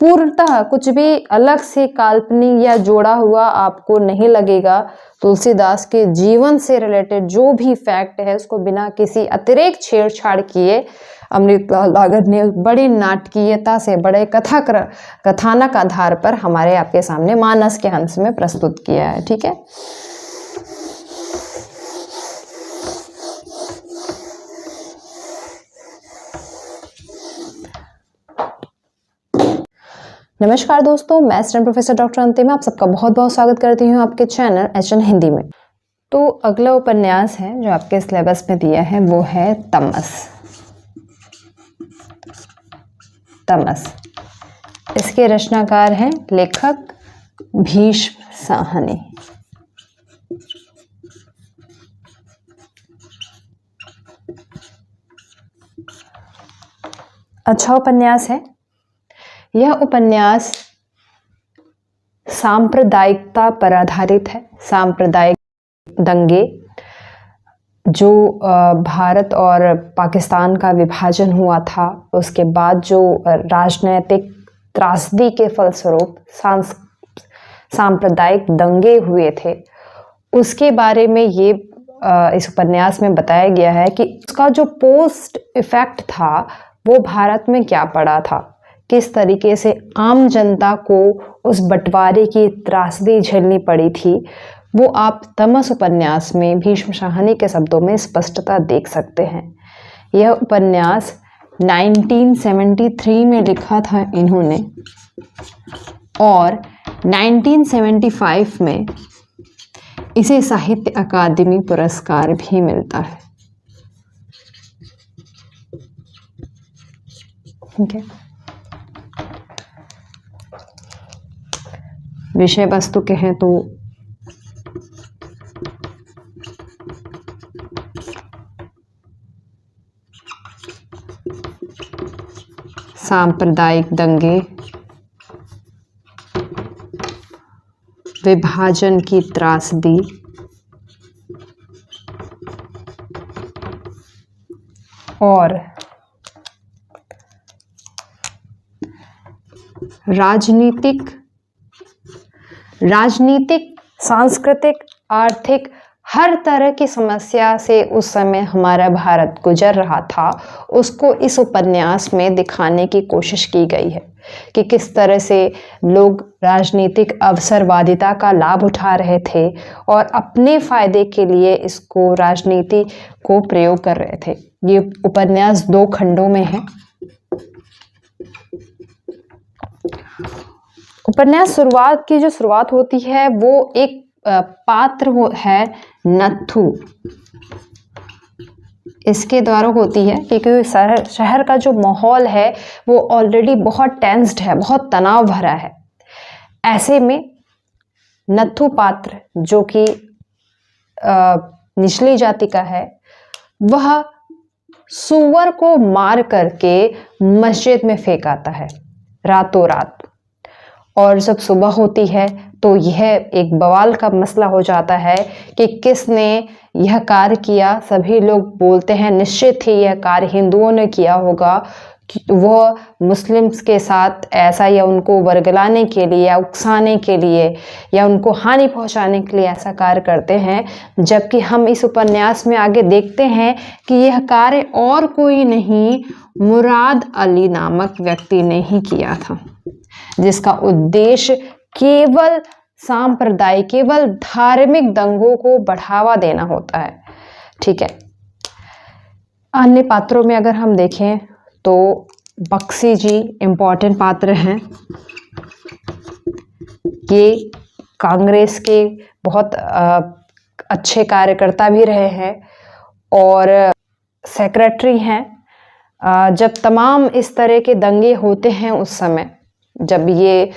पूर्णतः कुछ भी अलग से काल्पनिक या जोड़ा हुआ आपको नहीं लगेगा। तुलसीदास के जीवन से रिलेटेड जो भी फैक्ट है उसको बिना किसी अतिरिक्त छेड़छाड़ किए अमृतलाल नागर ने बड़ी नाटकीयता से, बड़े कथानक आधार पर हमारे आपके सामने मानस के हंस में प्रस्तुत किया है। ठीक है, नमस्कार दोस्तों, मैं स्टूडेंट प्रोफेसर डॉक्टर अंतिम आप सबका बहुत बहुत स्वागत करती हूँ आपके चैनल एचएन हिंदी में। तो अगला उपन्यास है जो आपके सिलेबस में दिया है वो है तमस। इसके रचनाकार हैं लेखक भीष्म साहनी। अच्छा उपन्यास है। यह उपन्यास सांप्रदायिकता पर आधारित है। सांप्रदायिक दंगे, जो भारत और पाकिस्तान का विभाजन हुआ था, उसके बाद जो राजनैतिक त्रासदी के फलस्वरूप सांप्रदायिक दंगे हुए थे, उसके बारे में ये इस उपन्यास में बताया गया है कि उसका जो पोस्ट इफेक्ट था वो भारत में क्या पड़ा था, किस तरीके से आम जनता को उस बंटवारे की त्रासदी झेलनी पड़ी थी, वो आप तमस उपन्यास में भीष्म साहनी के शब्दों में स्पष्टता देख सकते हैं। यह उपन्यास 1973 में लिखा था इन्होंने और 1975 में इसे साहित्य अकादमी पुरस्कार भी मिलता है। ठीक है, विषय वस्तु कहें तो सांप्रदायिक दंगे, विभाजन की त्रासदी और राजनीतिक, सांस्कृतिक, आर्थिक हर तरह की समस्या से उस समय हमारा भारत गुजर रहा था, उसको इस उपन्यास में दिखाने की कोशिश की गई है कि किस तरह से लोग राजनीतिक अवसरवादिता का लाभ उठा रहे थे और अपने फायदे के लिए इसको राजनीति को प्रयोग कर रहे थे। ये उपन्यास 2 खंडों में है। उपन्यास जो शुरुआत होती है वो एक पात्र है नत्थू, इसके द्वारा होती है, क्योंकि शहर का जो माहौल है वो ऑलरेडी बहुत टेंस्ड है, बहुत तनाव भरा है। ऐसे में नत्थू पात्र जो कि निचली जाति का है, वह सूअर को मार करके मस्जिद में फेंक आता है रातों रात। और जब सुबह होती है तो यह एक बवाल का मसला हो जाता है कि किसने यह कार्य किया। सभी लोग बोलते हैं निश्चित ही यह कार्य हिंदुओं ने किया होगा, वह मुस्लिम्स के साथ ऐसा या उनको वर्गलाने के लिए या उकसाने के लिए या उनको हानि पहुंचाने के लिए ऐसा कार्य करते हैं। जबकि हम इस उपन्यास में आगे देखते हैं कि यह कार्य और कोई नहीं, मुराद अली नामक व्यक्ति ने ही किया था, जिसका उद्देश्य केवल सांप्रदायिक, केवल धार्मिक दंगों को बढ़ावा देना होता है। ठीक है। अन्य पात्रों में अगर हम देखें तो बख्शी जी इम्पोर्टेंट पात्र हैं। ये कांग्रेस के बहुत अच्छे कार्यकर्ता भी रहे हैं और सेक्रेटरी हैं। जब तमाम इस तरह के दंगे होते हैं उस समय, जब ये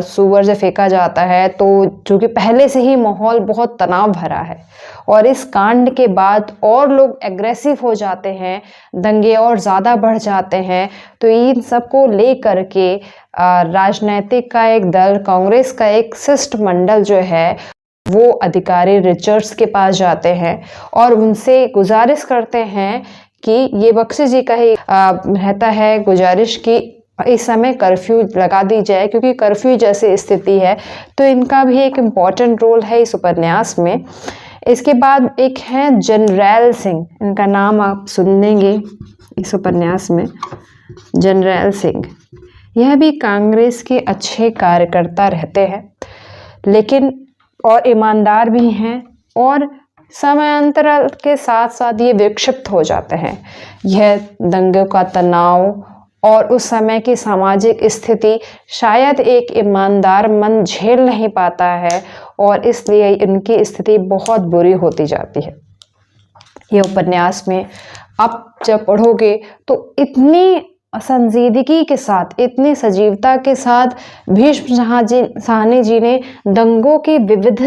सूअर से फेंका जाता है, तो चूँकि पहले से ही माहौल बहुत तनाव भरा है और इस कांड के बाद और लोग एग्रेसिव हो जाते हैं, दंगे और ज़्यादा बढ़ जाते हैं, तो इन सबको ले करके राजनीतिक का एक दल, कांग्रेस का एक शिष्टमंडल जो है वो अधिकारी रिचर्ड्स के पास जाते हैं और उनसे गुजारिश करते हैं कि ये बख्शी जी का ही रहता है गुजारिश कि इस समय कर्फ्यू लगा दी जाए, क्योंकि कर्फ्यू जैसी स्थिति है। तो इनका भी एक इम्पॉर्टेंट रोल है इस उपन्यास में। इसके बाद एक है जनरैल सिंह, इनका नाम आप सुन लेंगे इस उपन्यास में। जनरैल सिंह यह भी कांग्रेस के अच्छे कार्यकर्ता रहते हैं, लेकिन और ईमानदार भी हैं और समयांतराल के साथ साथ ये विक्षिप्त हो जाते हैं। यह दंगे का तनाव और उस समय की सामाजिक स्थिति शायद एक ईमानदार मन झेल नहीं पाता है और इसलिए इनकी स्थिति बहुत बुरी होती जाती है। ये उपन्यास में आप जब पढ़ोगे तो इतनी संजीदगी के साथ, इतनी सजीवता के साथ भीष्म साहनी जी ने दंगों की विविध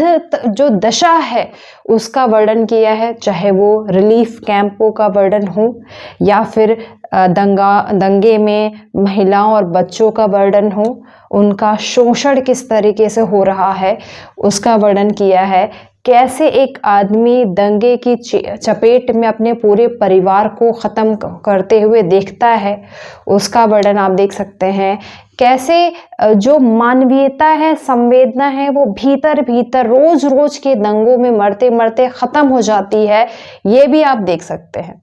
जो दशा है उसका वर्णन किया है, चाहे वो रिलीफ कैंपों का वर्णन हो या फिर दंगे में महिलाओं और बच्चों का वर्णन हो, उनका शोषण किस तरीके से हो रहा है उसका वर्णन किया है। कैसे एक आदमी दंगे की चपेट में अपने पूरे परिवार को ख़त्म करते हुए देखता है, उसका वर्णन आप देख सकते हैं। कैसे जो मानवीयता है, संवेदना है, वो भीतर भीतर रोज रोज के दंगों में मरते मरते ख़त्म हो जाती है, ये भी आप देख सकते हैं।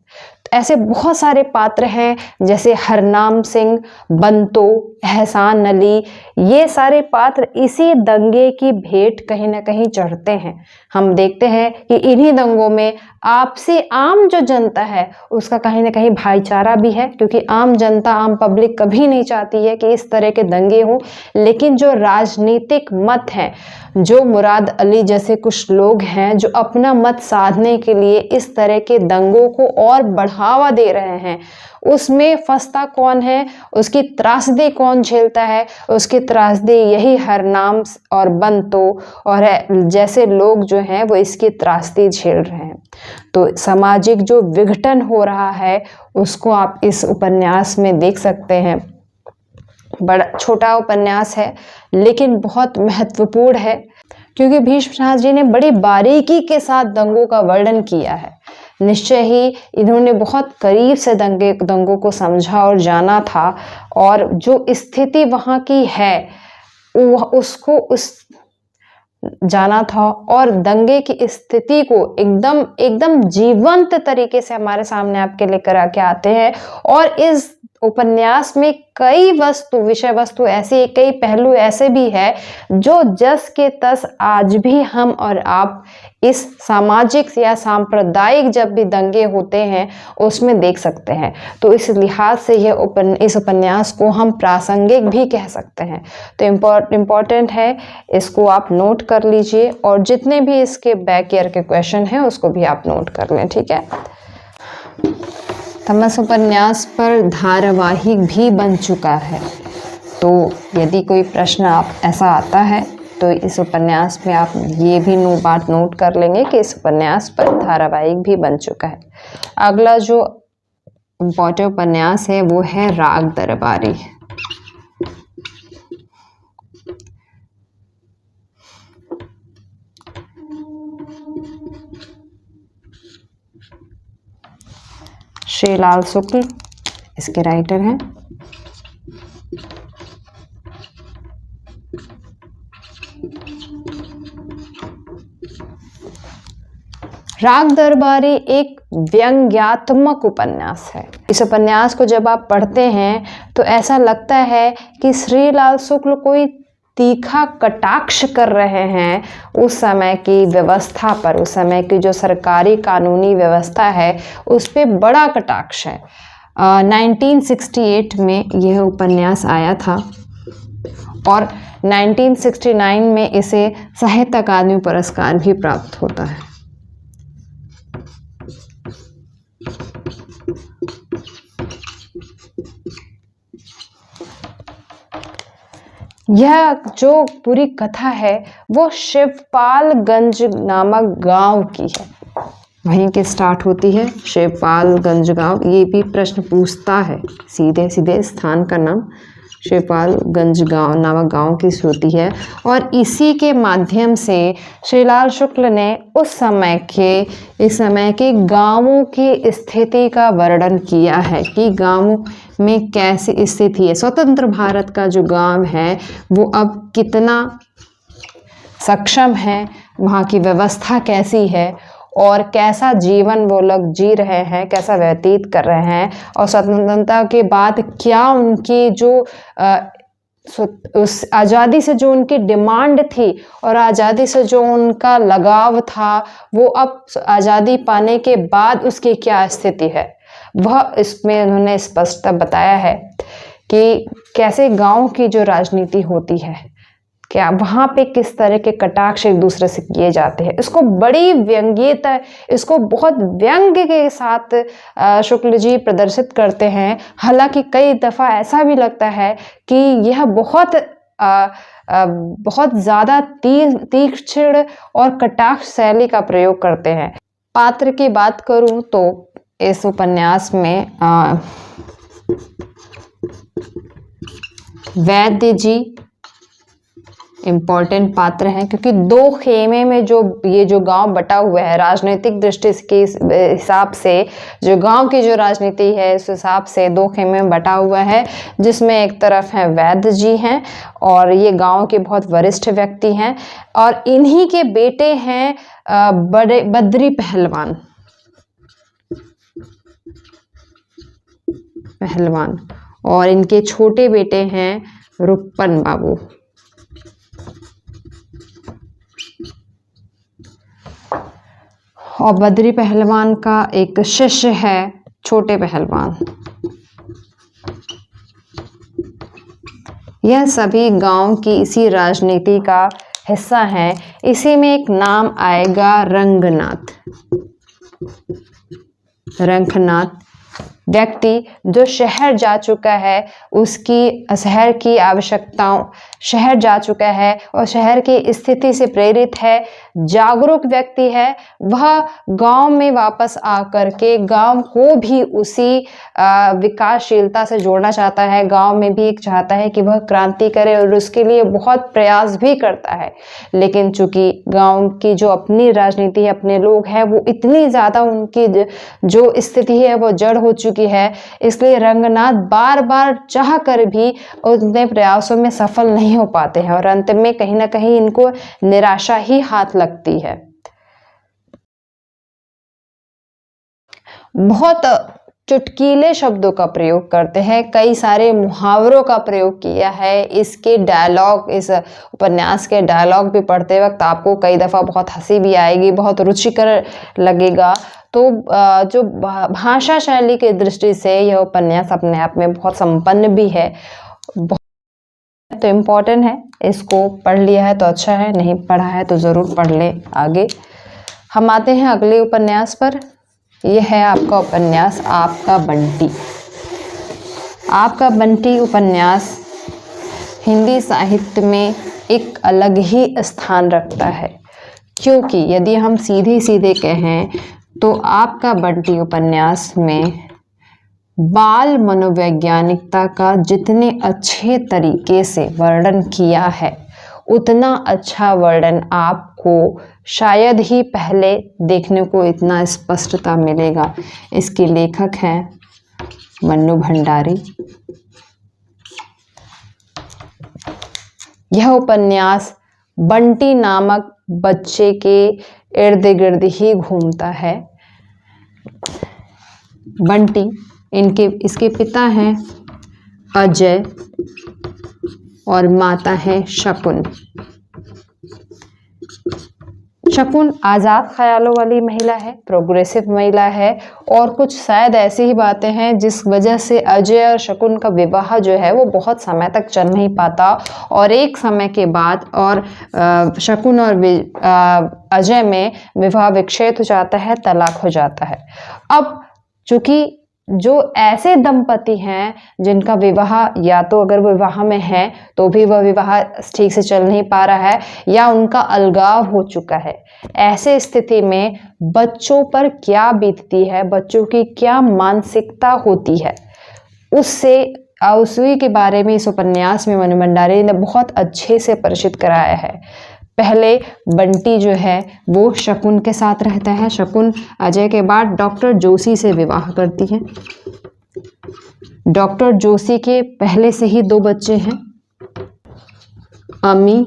ऐसे बहुत सारे पात्र हैं, जैसे हरनाम सिंह, बंतो, एहसान अली, ये सारे पात्र इसी दंगे की भेंट कहीं ना कहीं चढ़ते हैं। हम देखते हैं कि इन्हीं दंगों में आपसी आम जो जनता है उसका कहीं ना कहीं भाईचारा भी है, क्योंकि आम जनता, आम पब्लिक कभी नहीं चाहती है कि इस तरह के दंगे हों। लेकिन जो राजनीतिक मत हैं, जो मुराद अली जैसे कुछ लोग हैं जो अपना मत साधने के लिए इस तरह के दंगों को और बढ़ावा दे रहे हैं, उसमें फंसता कौन है, उसकी त्रासदी कौन झेलता है? उसकी त्रासदी यही हरनाम और बंतो और जैसे लोग जो हैं वो इसकी त्रासदी झेल रहे हैं। तो सामाजिक जो विघटन हो रहा है उसको आप इस उपन्यास में देख सकते हैं। बड़ा छोटा उपन्यास है लेकिन बहुत महत्वपूर्ण है, क्योंकि भीष्म साहनी जी ने बड़ी बारीकी के साथ दंगों का वर्णन किया है। निश्चय ही इन्होंने बहुत करीब से दंगों को समझा और जाना था, और जो स्थिति वहाँ की है उसको जाना था, और दंगे की स्थिति को एकदम जीवंत तरीके से हमारे सामने आपके लेकर आके आते हैं। और इस उपन्यास में कई विषय वस्तु ऐसी, कई पहलू ऐसे भी है जो जस के तस आज भी हम और आप इस सामाजिक या सांप्रदायिक जब भी दंगे होते हैं उसमें देख सकते हैं। तो इस लिहाज से इस उपन्यास को हम प्रासंगिक भी कह सकते हैं। तो इम्पोर्टेंट है, इसको आप नोट कर लीजिए, और जितने भी इसके बैक ईयर के क्वेश्चन हैं उसको भी आप नोट कर लें, ठीक है। तमस उपन्यास पर धारावाहिक भी बन चुका है, तो यदि कोई प्रश्न आप ऐसा आता है तो इस उपन्यास में आप ये भी बात नोट कर लेंगे कि इस उपन्यास पर धारावाहिक भी बन चुका है। अगला जो इम्पोर्टेंट उपन्यास है वो है राग दरबारी। श्रीलाल शुक्ल इसके राइटर हैं। राग दरबारी एक व्यंग्यात्मक उपन्यास है। इस उपन्यास को जब आप पढ़ते हैं तो ऐसा लगता है कि श्रीलाल शुक्ल कोई तीखा कटाक्ष कर रहे हैं उस समय की व्यवस्था पर, उस समय की जो सरकारी कानूनी व्यवस्था है उस पर बड़ा कटाक्ष है। 1968 में यह उपन्यास आया था, और 1969 में इसे साहित्य अकादमी पुरस्कार भी प्राप्त होता है। यह जो पूरी कथा है वो शिवपालगंज नामक गांव की है, वहीं के स्टार्ट होती है शिवपालगंज गांव। ये भी प्रश्न पूछता है, सीधे सीधे स्थान का नाम शिवपालगंज गांव नामक गांव की होती है। और इसी के माध्यम से श्रीलाल शुक्ल ने इस समय के गांवों की स्थिति का वर्णन किया है कि गांव में कैसी स्थिति है। स्वतंत्र भारत का जो गांव है वो अब कितना सक्षम है, वहाँ की व्यवस्था कैसी है, और कैसा जीवन वो लोग जी रहे हैं, कैसा व्यतीत कर रहे हैं, और स्वतंत्रता के बाद क्या उनकी जो उस आज़ादी से जो उनकी डिमांड थी और आज़ादी से जो उनका लगाव था, वो अब आज़ादी पाने के बाद उसकी क्या स्थिति है, वह इसमें उन्होंने स्पष्ट बताया है कि कैसे गांव की जो राजनीति होती है, क्या वहाँ पे किस तरह के कटाक्ष एक दूसरे से किए जाते हैं। इसको बड़ी व्यंग्यता, इसको बहुत व्यंग के साथ शुक्ल जी प्रदर्शित करते हैं। हालांकि कई दफ़ा ऐसा भी लगता है कि यह बहुत ज़्यादा तीक्ष्ण और कटाक्ष शैली का प्रयोग करते हैं। पात्र की बात करूं तो इस उपन्यास में वैद्य जी इम्पोर्टेंट पात्र हैं, क्योंकि दो खेमे में जो गांव बटा हुआ है, राजनीतिक दृष्टि के हिसाब से जो गांव की जो राजनीति है इस हिसाब से दो खेमे में बटा हुआ है, जिसमें एक तरफ है वैद्य जी हैं और ये गांव के बहुत वरिष्ठ व्यक्ति हैं, और इन्हीं के बेटे हैं बड़े बद्री पहलवान, और इनके छोटे बेटे हैं रुपन बाबू। और बद्री पहलवान का एक शिष्य है छोटे पहलवान। यह सभी गांव की इसी राजनीति का हिस्सा हैं। इसी में एक नाम आएगा रंगनाथ, व्यक्ति जो शहर जा चुका है, उसकी शहर की आवश्यकताओं, शहर जा चुका है और शहर की स्थिति से प्रेरित है, जागरूक व्यक्ति है, वह गांव में वापस आकर के गांव को भी उसी विकासशीलता से जोड़ना चाहता है। गांव में भी एक चाहता है कि वह क्रांति करे और उसके लिए बहुत प्रयास भी करता है। लेकिन चूंकि गांव की जो अपनी राजनीति है, अपने लोग हैं, वो इतनी ज़्यादा उनकी जो स्थिति है वो जड़ हो चुकी है, इसलिए रंगनाथ बार बार चाह कर भी उनके प्रयासों में सफल नहीं हो पाते हैं और अंत में कहीं ना कहीं इनको निराशा ही हाथ लगती है। बहुत चुटकीले शब्दों का प्रयोग करते हैं, कई सारे मुहावरों का प्रयोग किया है। इसके डायलॉग, इस उपन्यास के डायलॉग भी पढ़ते वक्त आपको कई दफ़ा बहुत हंसी भी आएगी, बहुत रुचिकर लगेगा। तो जो भाषा शैली की दृष्टि से यह उपन्यास अपने आप में बहुत संपन्न भी है, तो इम्पोर्टेंट है। इसको पढ़ लिया है तो अच्छा है, नहीं पढ़ा है तो ज़रूर पढ़ ले आगे। हम आते हैं अगले उपन्यास पर। यह है आपका उपन्यास आपका बंटी। आपका बंटी उपन्यास हिंदी साहित्य में एक अलग ही स्थान रखता है, क्योंकि यदि हम सीधे सीधे कहें तो आपका बंटी उपन्यास में बाल मनोवैज्ञानिकता का जितने अच्छे तरीके से वर्णन किया है, उतना अच्छा वर्णन आपको शायद ही पहले देखने को इतना स्पष्टता मिलेगा। इसके लेखक हैं मन्नू भंडारी। यह उपन्यास बंटी नामक बच्चे के इर्द गिर्द ही घूमता है। बंटी, इसके पिता हैं अजय और माता है शकुन। शकुन आज़ाद ख्यालों वाली महिला है, प्रोग्रेसिव महिला है, और कुछ शायद ऐसी ही बातें हैं जिस वजह से अजय और शकुन का विवाह जो है वो बहुत समय तक चल नहीं पाता और एक समय के बाद और शकुन और अजय में विवाह विच्छेद हो जाता है, तलाक हो जाता है। अब चूंकि जो ऐसे दंपति हैं जिनका विवाह, या तो अगर वो विवाह में है तो भी वह विवाह ठीक से चल नहीं पा रहा है या उनका अलगाव हो चुका है, ऐसे स्थिति में बच्चों पर क्या बीतती है, बच्चों की क्या मानसिकता होती है, उसी के बारे में इस उपन्यास में मन्नू भंडारी ने बहुत अच्छे से परिचित कराया है। पहले बंटी जो है वो शकुन के साथ रहता है। शकुन अजय के बाद डॉक्टर जोशी से विवाह करती है। डॉक्टर जोशी के पहले से ही 2 बच्चे हैं, अमी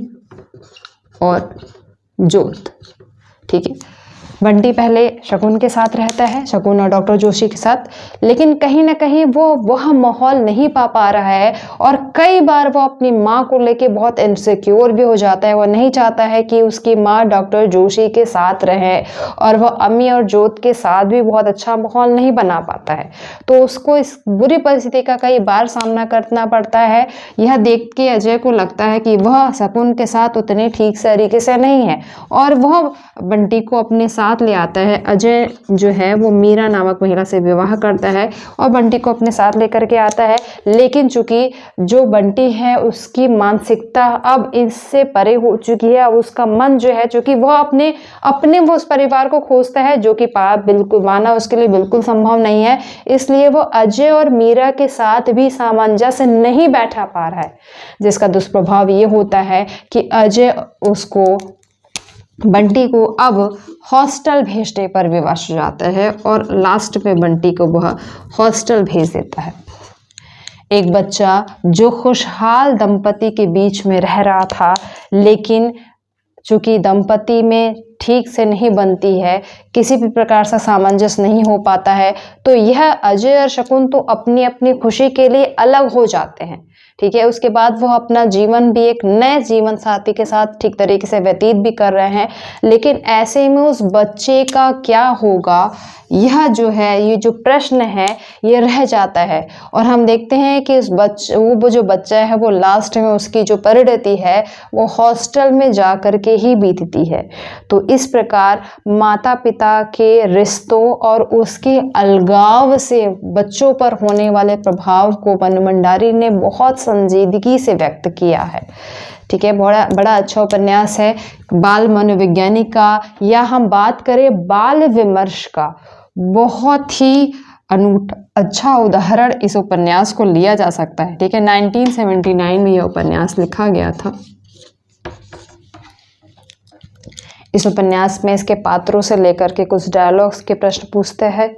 और जोत। ठीक है, बंटी पहले शकुन के साथ रहता है, शकुन और डॉक्टर जोशी के साथ, लेकिन कहीं ना कहीं वो वह माहौल नहीं पा रहा है और कई बार वो अपनी माँ को लेके बहुत इनसिक्योर भी हो जाता है। वो नहीं चाहता है कि उसकी माँ डॉक्टर जोशी के साथ रहे और वह अम्मी और जोत के साथ भी बहुत अच्छा माहौल नहीं बना पाता है, तो उसको इस बुरी परिस्थिति का कई बार सामना करना पड़ता है। यह देख के अजय को लगता है कि वह शकुन के साथ उतने ठीक तरीके से नहीं है और वह बंटी को अपने साथ ले आता है। अजय जो है वो मीरा नामक महिला से विवाह करता है और बंटी को अपने साथ लेकर के आता है, लेकिन चूंकि जो बंटी है उसकी मानसिकता अब इससे परे हो चुकी है। अब उसका मन जो है, चूंकि वह अपने वो उस परिवार को खोजता है जो कि बिल्कुल माना उसके लिए बिल्कुल संभव नहीं है, इसलिए वो अजय और मीरा के साथ भी सामंजस्य नहीं बैठा पा रहा है, जिसका दुष्प्रभाव ये होता है कि अजय उसको, बंटी को अब हॉस्टल भेजने पर विवश हो जाता है और लास्ट में बंटी को वह हॉस्टल भेज देता है। एक बच्चा जो खुशहाल दंपति के बीच में रह रहा था, लेकिन चूंकि दंपति में ठीक से नहीं बनती है, किसी भी प्रकार से सामंजस्य नहीं हो पाता है, तो यह अजय और शकुन तो अपनी अपनी खुशी के लिए अलग हो जाते हैं। ठीक है। उसके बाद वो अपना जीवन भी एक नए जीवन साथी के साथ ठीक तरीके से व्यतीत भी कर रहे हैं, लेकिन ऐसे में उस बच्चे का क्या होगा, यह जो है, ये जो प्रश्न है ये रह जाता है। और हम देखते हैं कि वो जो बच्चा है वो लास्ट में उसकी जो परिणति है वो हॉस्टल में जा कर के ही बीतती है। तो इस प्रकार माता पिता के रिश्तों और उसके अलगाव से बच्चों पर होने वाले प्रभाव को बन भंडारी ने बहुत संजीदगी से व्यक्त किया है। ठीक है, बड़ा अच्छा उपन्यास है बाल मनोविज्ञानी का, या हम बात करें बाल विमर्श का, बहुत ही अच्छा उदाहरण इस उपन्यास को लिया जा सकता है। ठीक है, 1979 में यह उपन्यास लिखा गया था। इस उपन्यास में इसके पात्रों से लेकर के कुछ डायलॉग्स के प्रश्न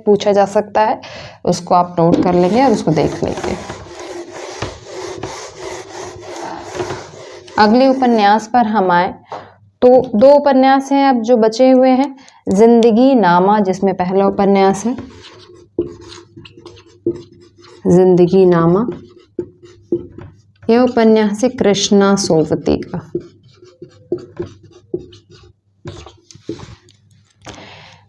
पूछा जा सकता है, उसको आप नोट कर लेंगे और उसको देख लेंगे। अगले उपन्यास पर हम आए तो 2 उपन्यास हैं अब जो बचे हुए हैं। जिंदगी नामा, जिसमें पहला उपन्यास है जिंदगी नामा, यह उपन्यास है कृष्णा सोवती का।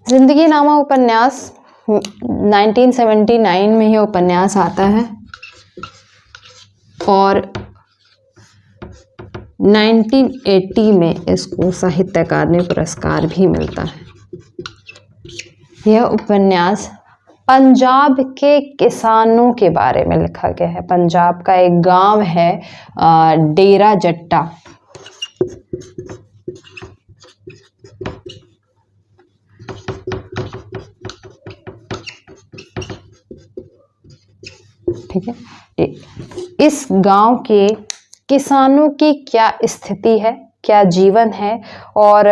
जिंदगी नामा उपन्यास 1979 में यह उपन्यास आता है और 1980 में इसको साहित्य अकादमी पुरस्कार भी मिलता है। यह उपन्यास पंजाब के किसानों के बारे में लिखा गया है। पंजाब का एक गांव है डेरा जट्टा। ठीक है, इस गांव के किसानों की क्या स्थिति है, क्या जीवन है और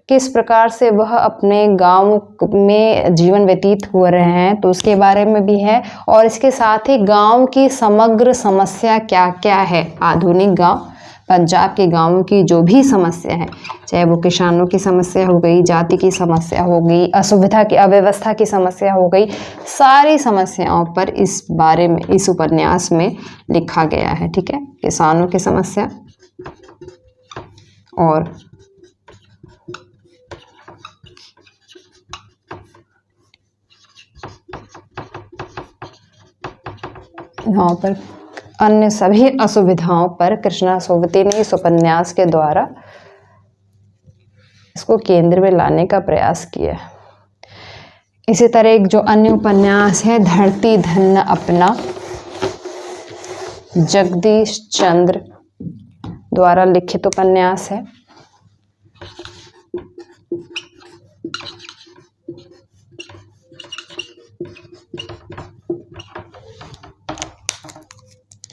किस प्रकार से वह अपने गांव में जीवन व्यतीत हो रहे हैं, तो उसके बारे में भी है। और इसके साथ ही गांव की समग्र समस्या क्या क्या है, आधुनिक गांव पंजाब के गांवों की जो भी समस्या है, चाहे वो किसानों की समस्या हो गई, जाति की समस्या हो गई, असुविधा की अव्यवस्था की समस्या हो गई, सारी समस्याओं पर इस बारे में इस उपन्यास में लिखा गया है। ठीक है, किसानों की समस्या और यहाँ पर अन्य सभी असुविधाओं पर कृष्णा सोवती ने इस उपन्यास के द्वारा इसको केंद्र में लाने का प्रयास किया। इसी तरह एक जो अन्य उपन्यास है धरती धन्य अपना, जगदीश चंद्र द्वारा लिखित उपन्यास है।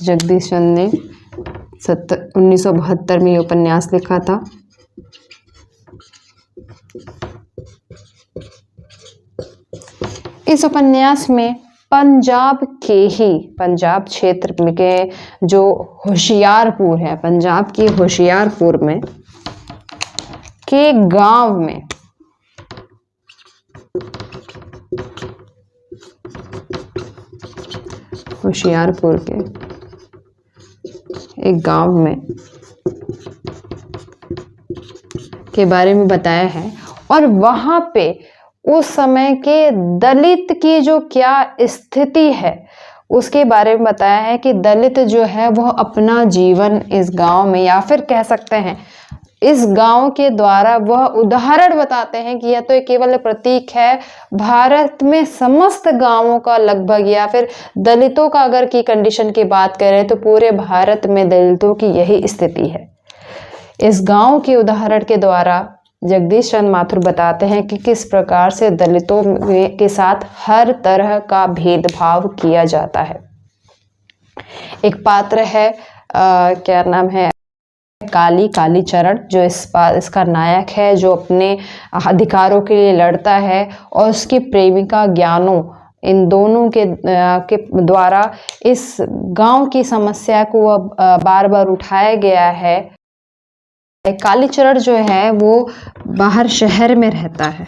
जगदीश चंद्र ने 1972 में ये उपन्यास लिखा था। इस उपन्यास में पंजाब क्षेत्र के जो होशियारपुर है, पंजाब के होशियारपुर में के गांव में होशियारपुर के एक गांव में के बारे में बताया है और वहां पे उस समय के दलित की जो क्या स्थिति है उसके बारे में बताया है कि दलित जो है वह अपना जीवन इस गांव में, या फिर कह सकते हैं इस गांव के द्वारा वह उदाहरण बताते हैं कि यह तो केवल प्रतीक है, भारत में समस्त गांवों का लगभग, या फिर दलितों का अगर की कंडीशन की बात करें तो पूरे भारत में दलितों की यही स्थिति है। इस गांव के उदाहरण के द्वारा जगदीश चंद्र माथुर बताते हैं कि किस प्रकार से दलितों के साथ हर तरह का भेदभाव किया जाता है। एक पात्र है क्या नाम है, कालीचरण, जो इसका नायक है, जो अपने अधिकारों के लिए लड़ता है, और उसकी प्रेमिका ज्ञानो, इन दोनों के द्वारा इस गांव की समस्या को बार बार उठाया गया है। कालीचरण जो है वो बाहर शहर में रहता है,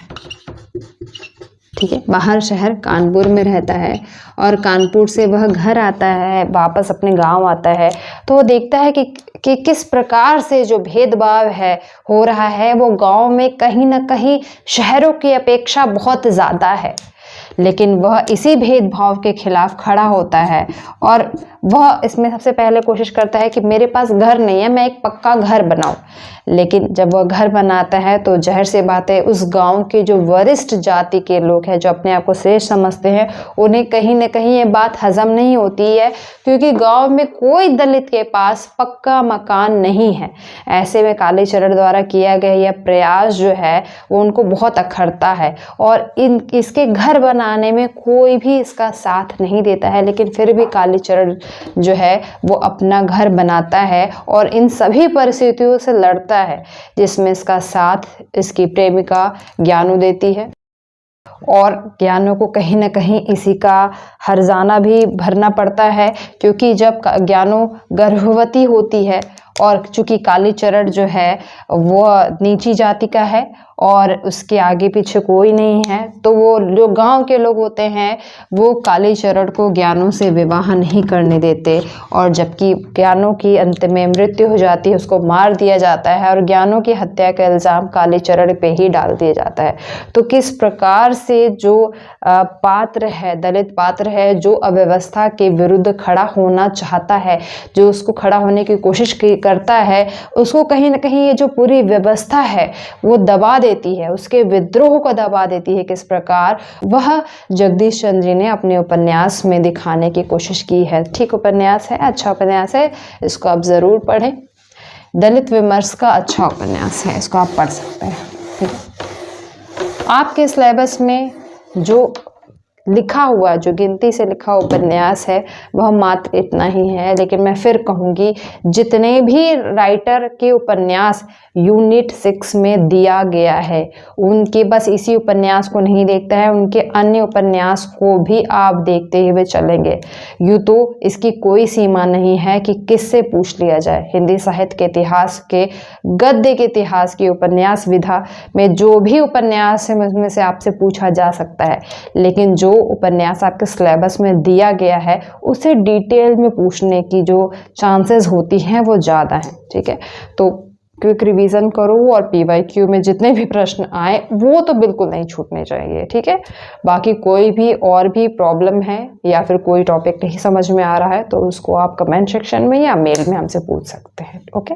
ठीक है। बाहर शहर कानपुर में रहता है और कानपुर से वह घर आता है, वापस अपने गांव आता है, तो वो देखता है कि किस प्रकार से जो भेदभाव है हो रहा है वो गांव में कहीं ना कहीं शहरों की अपेक्षा बहुत ज़्यादा है। लेकिन वह इसी भेदभाव के खिलाफ खड़ा होता है और वह इसमें सबसे पहले कोशिश करता है कि मेरे पास घर नहीं है, मैं एक पक्का घर बनाऊं। लेकिन जब वह घर बनाता है तो ज़ाहिर सी बात है उस गांव के जो वरिष्ठ जाति के लोग हैं, जो अपने आप को श्रेष्ठ समझते हैं, उन्हें कहीं ना कहीं ये बात हजम नहीं होती है, क्योंकि गांव में कोई दलित के पास पक्का मकान नहीं है। ऐसे में कालीचरण द्वारा किया गया यह प्रयास जो है वो उनको बहुत अखरता है और इसके घर बनाने में कोई भी इसका साथ नहीं देता है। लेकिन फिर भी कालीचरण जो है वो अपना घर बनाता है और इन सभी परिस्थितियों से लड़ता है, जिसमें इसका साथ इसकी प्रेमिका ज्ञानू देती है। और ज्ञानू को कहीं ना कहीं इसी का हर्जाना भी भरना पड़ता है, क्योंकि जब ज्ञानू गर्भवती होती है और चूंकि कालीचरण जो है वो नीची जाति का है और उसके आगे पीछे कोई नहीं है, तो वो जो गांव के लोग होते हैं वो कालीचरण को ज्ञानू से विवाह नहीं करने देते। और जबकि ज्ञानू की अंत में मृत्यु हो जाती है, उसको मार दिया जाता है और ज्ञानू की हत्या का इल्ज़ाम कालीचरण पे ही डाल दिया जाता है। तो किस प्रकार से जो पात्र है, दलित पात्र है, जो अव्यवस्था के विरुद्ध खड़ा होना चाहता है, जो उसको खड़ा होने की कोशिश करता है, उसको कहीं ना कहीं ये जो पूरी व्यवस्था है वो दबा देती है, उसके विद्रोह को दबा देती है। किस प्रकार वह जगदीश चंद्र जी ने अपने उपन्यास में दिखाने की कोशिश की है। ठीक उपन्यास है, अच्छा उपन्यास है, इसको आप ज़रूर पढ़ें। दलित विमर्श का अच्छा उपन्यास है, इसको आप पढ़ सकते हैं। ठीक है। आपके सिलेबस में जो लिखा हुआ, जो गिनती से लिखा उपन्यास है वह मात्र इतना ही है। लेकिन मैं फिर कहूँगी, जितने भी राइटर के उपन्यास यूनिट 6 में दिया गया है उनके बस इसी उपन्यास को नहीं देखता है, उनके अन्य उपन्यास को भी आप देखते हुए चलेंगे। यूँ तो इसकी कोई सीमा नहीं है कि किससे पूछ लिया जाए। हिंदी साहित्य के इतिहास के, गद्य के इतिहास की उपन्यास विधा में जो भी उपन्यास है उसमें से आपसे पूछा जा सकता है। लेकिन जो उपन्यास आपके सिलेबस में दिया गया है उसे डिटेल में पूछने की जो चांसेस होती हैं वो ज़्यादा हैं। ठीक है। तो क्विक रिवीजन करो और PYQ में जितने भी प्रश्न आए वो तो बिल्कुल नहीं छूटने चाहिए। ठीक है। बाकी कोई भी और भी प्रॉब्लम है या फिर कोई टॉपिक नहीं समझ में आ रहा है तो उसको आप कमेंट सेक्शन में या मेल में हमसे पूछ सकते हैं। ओके।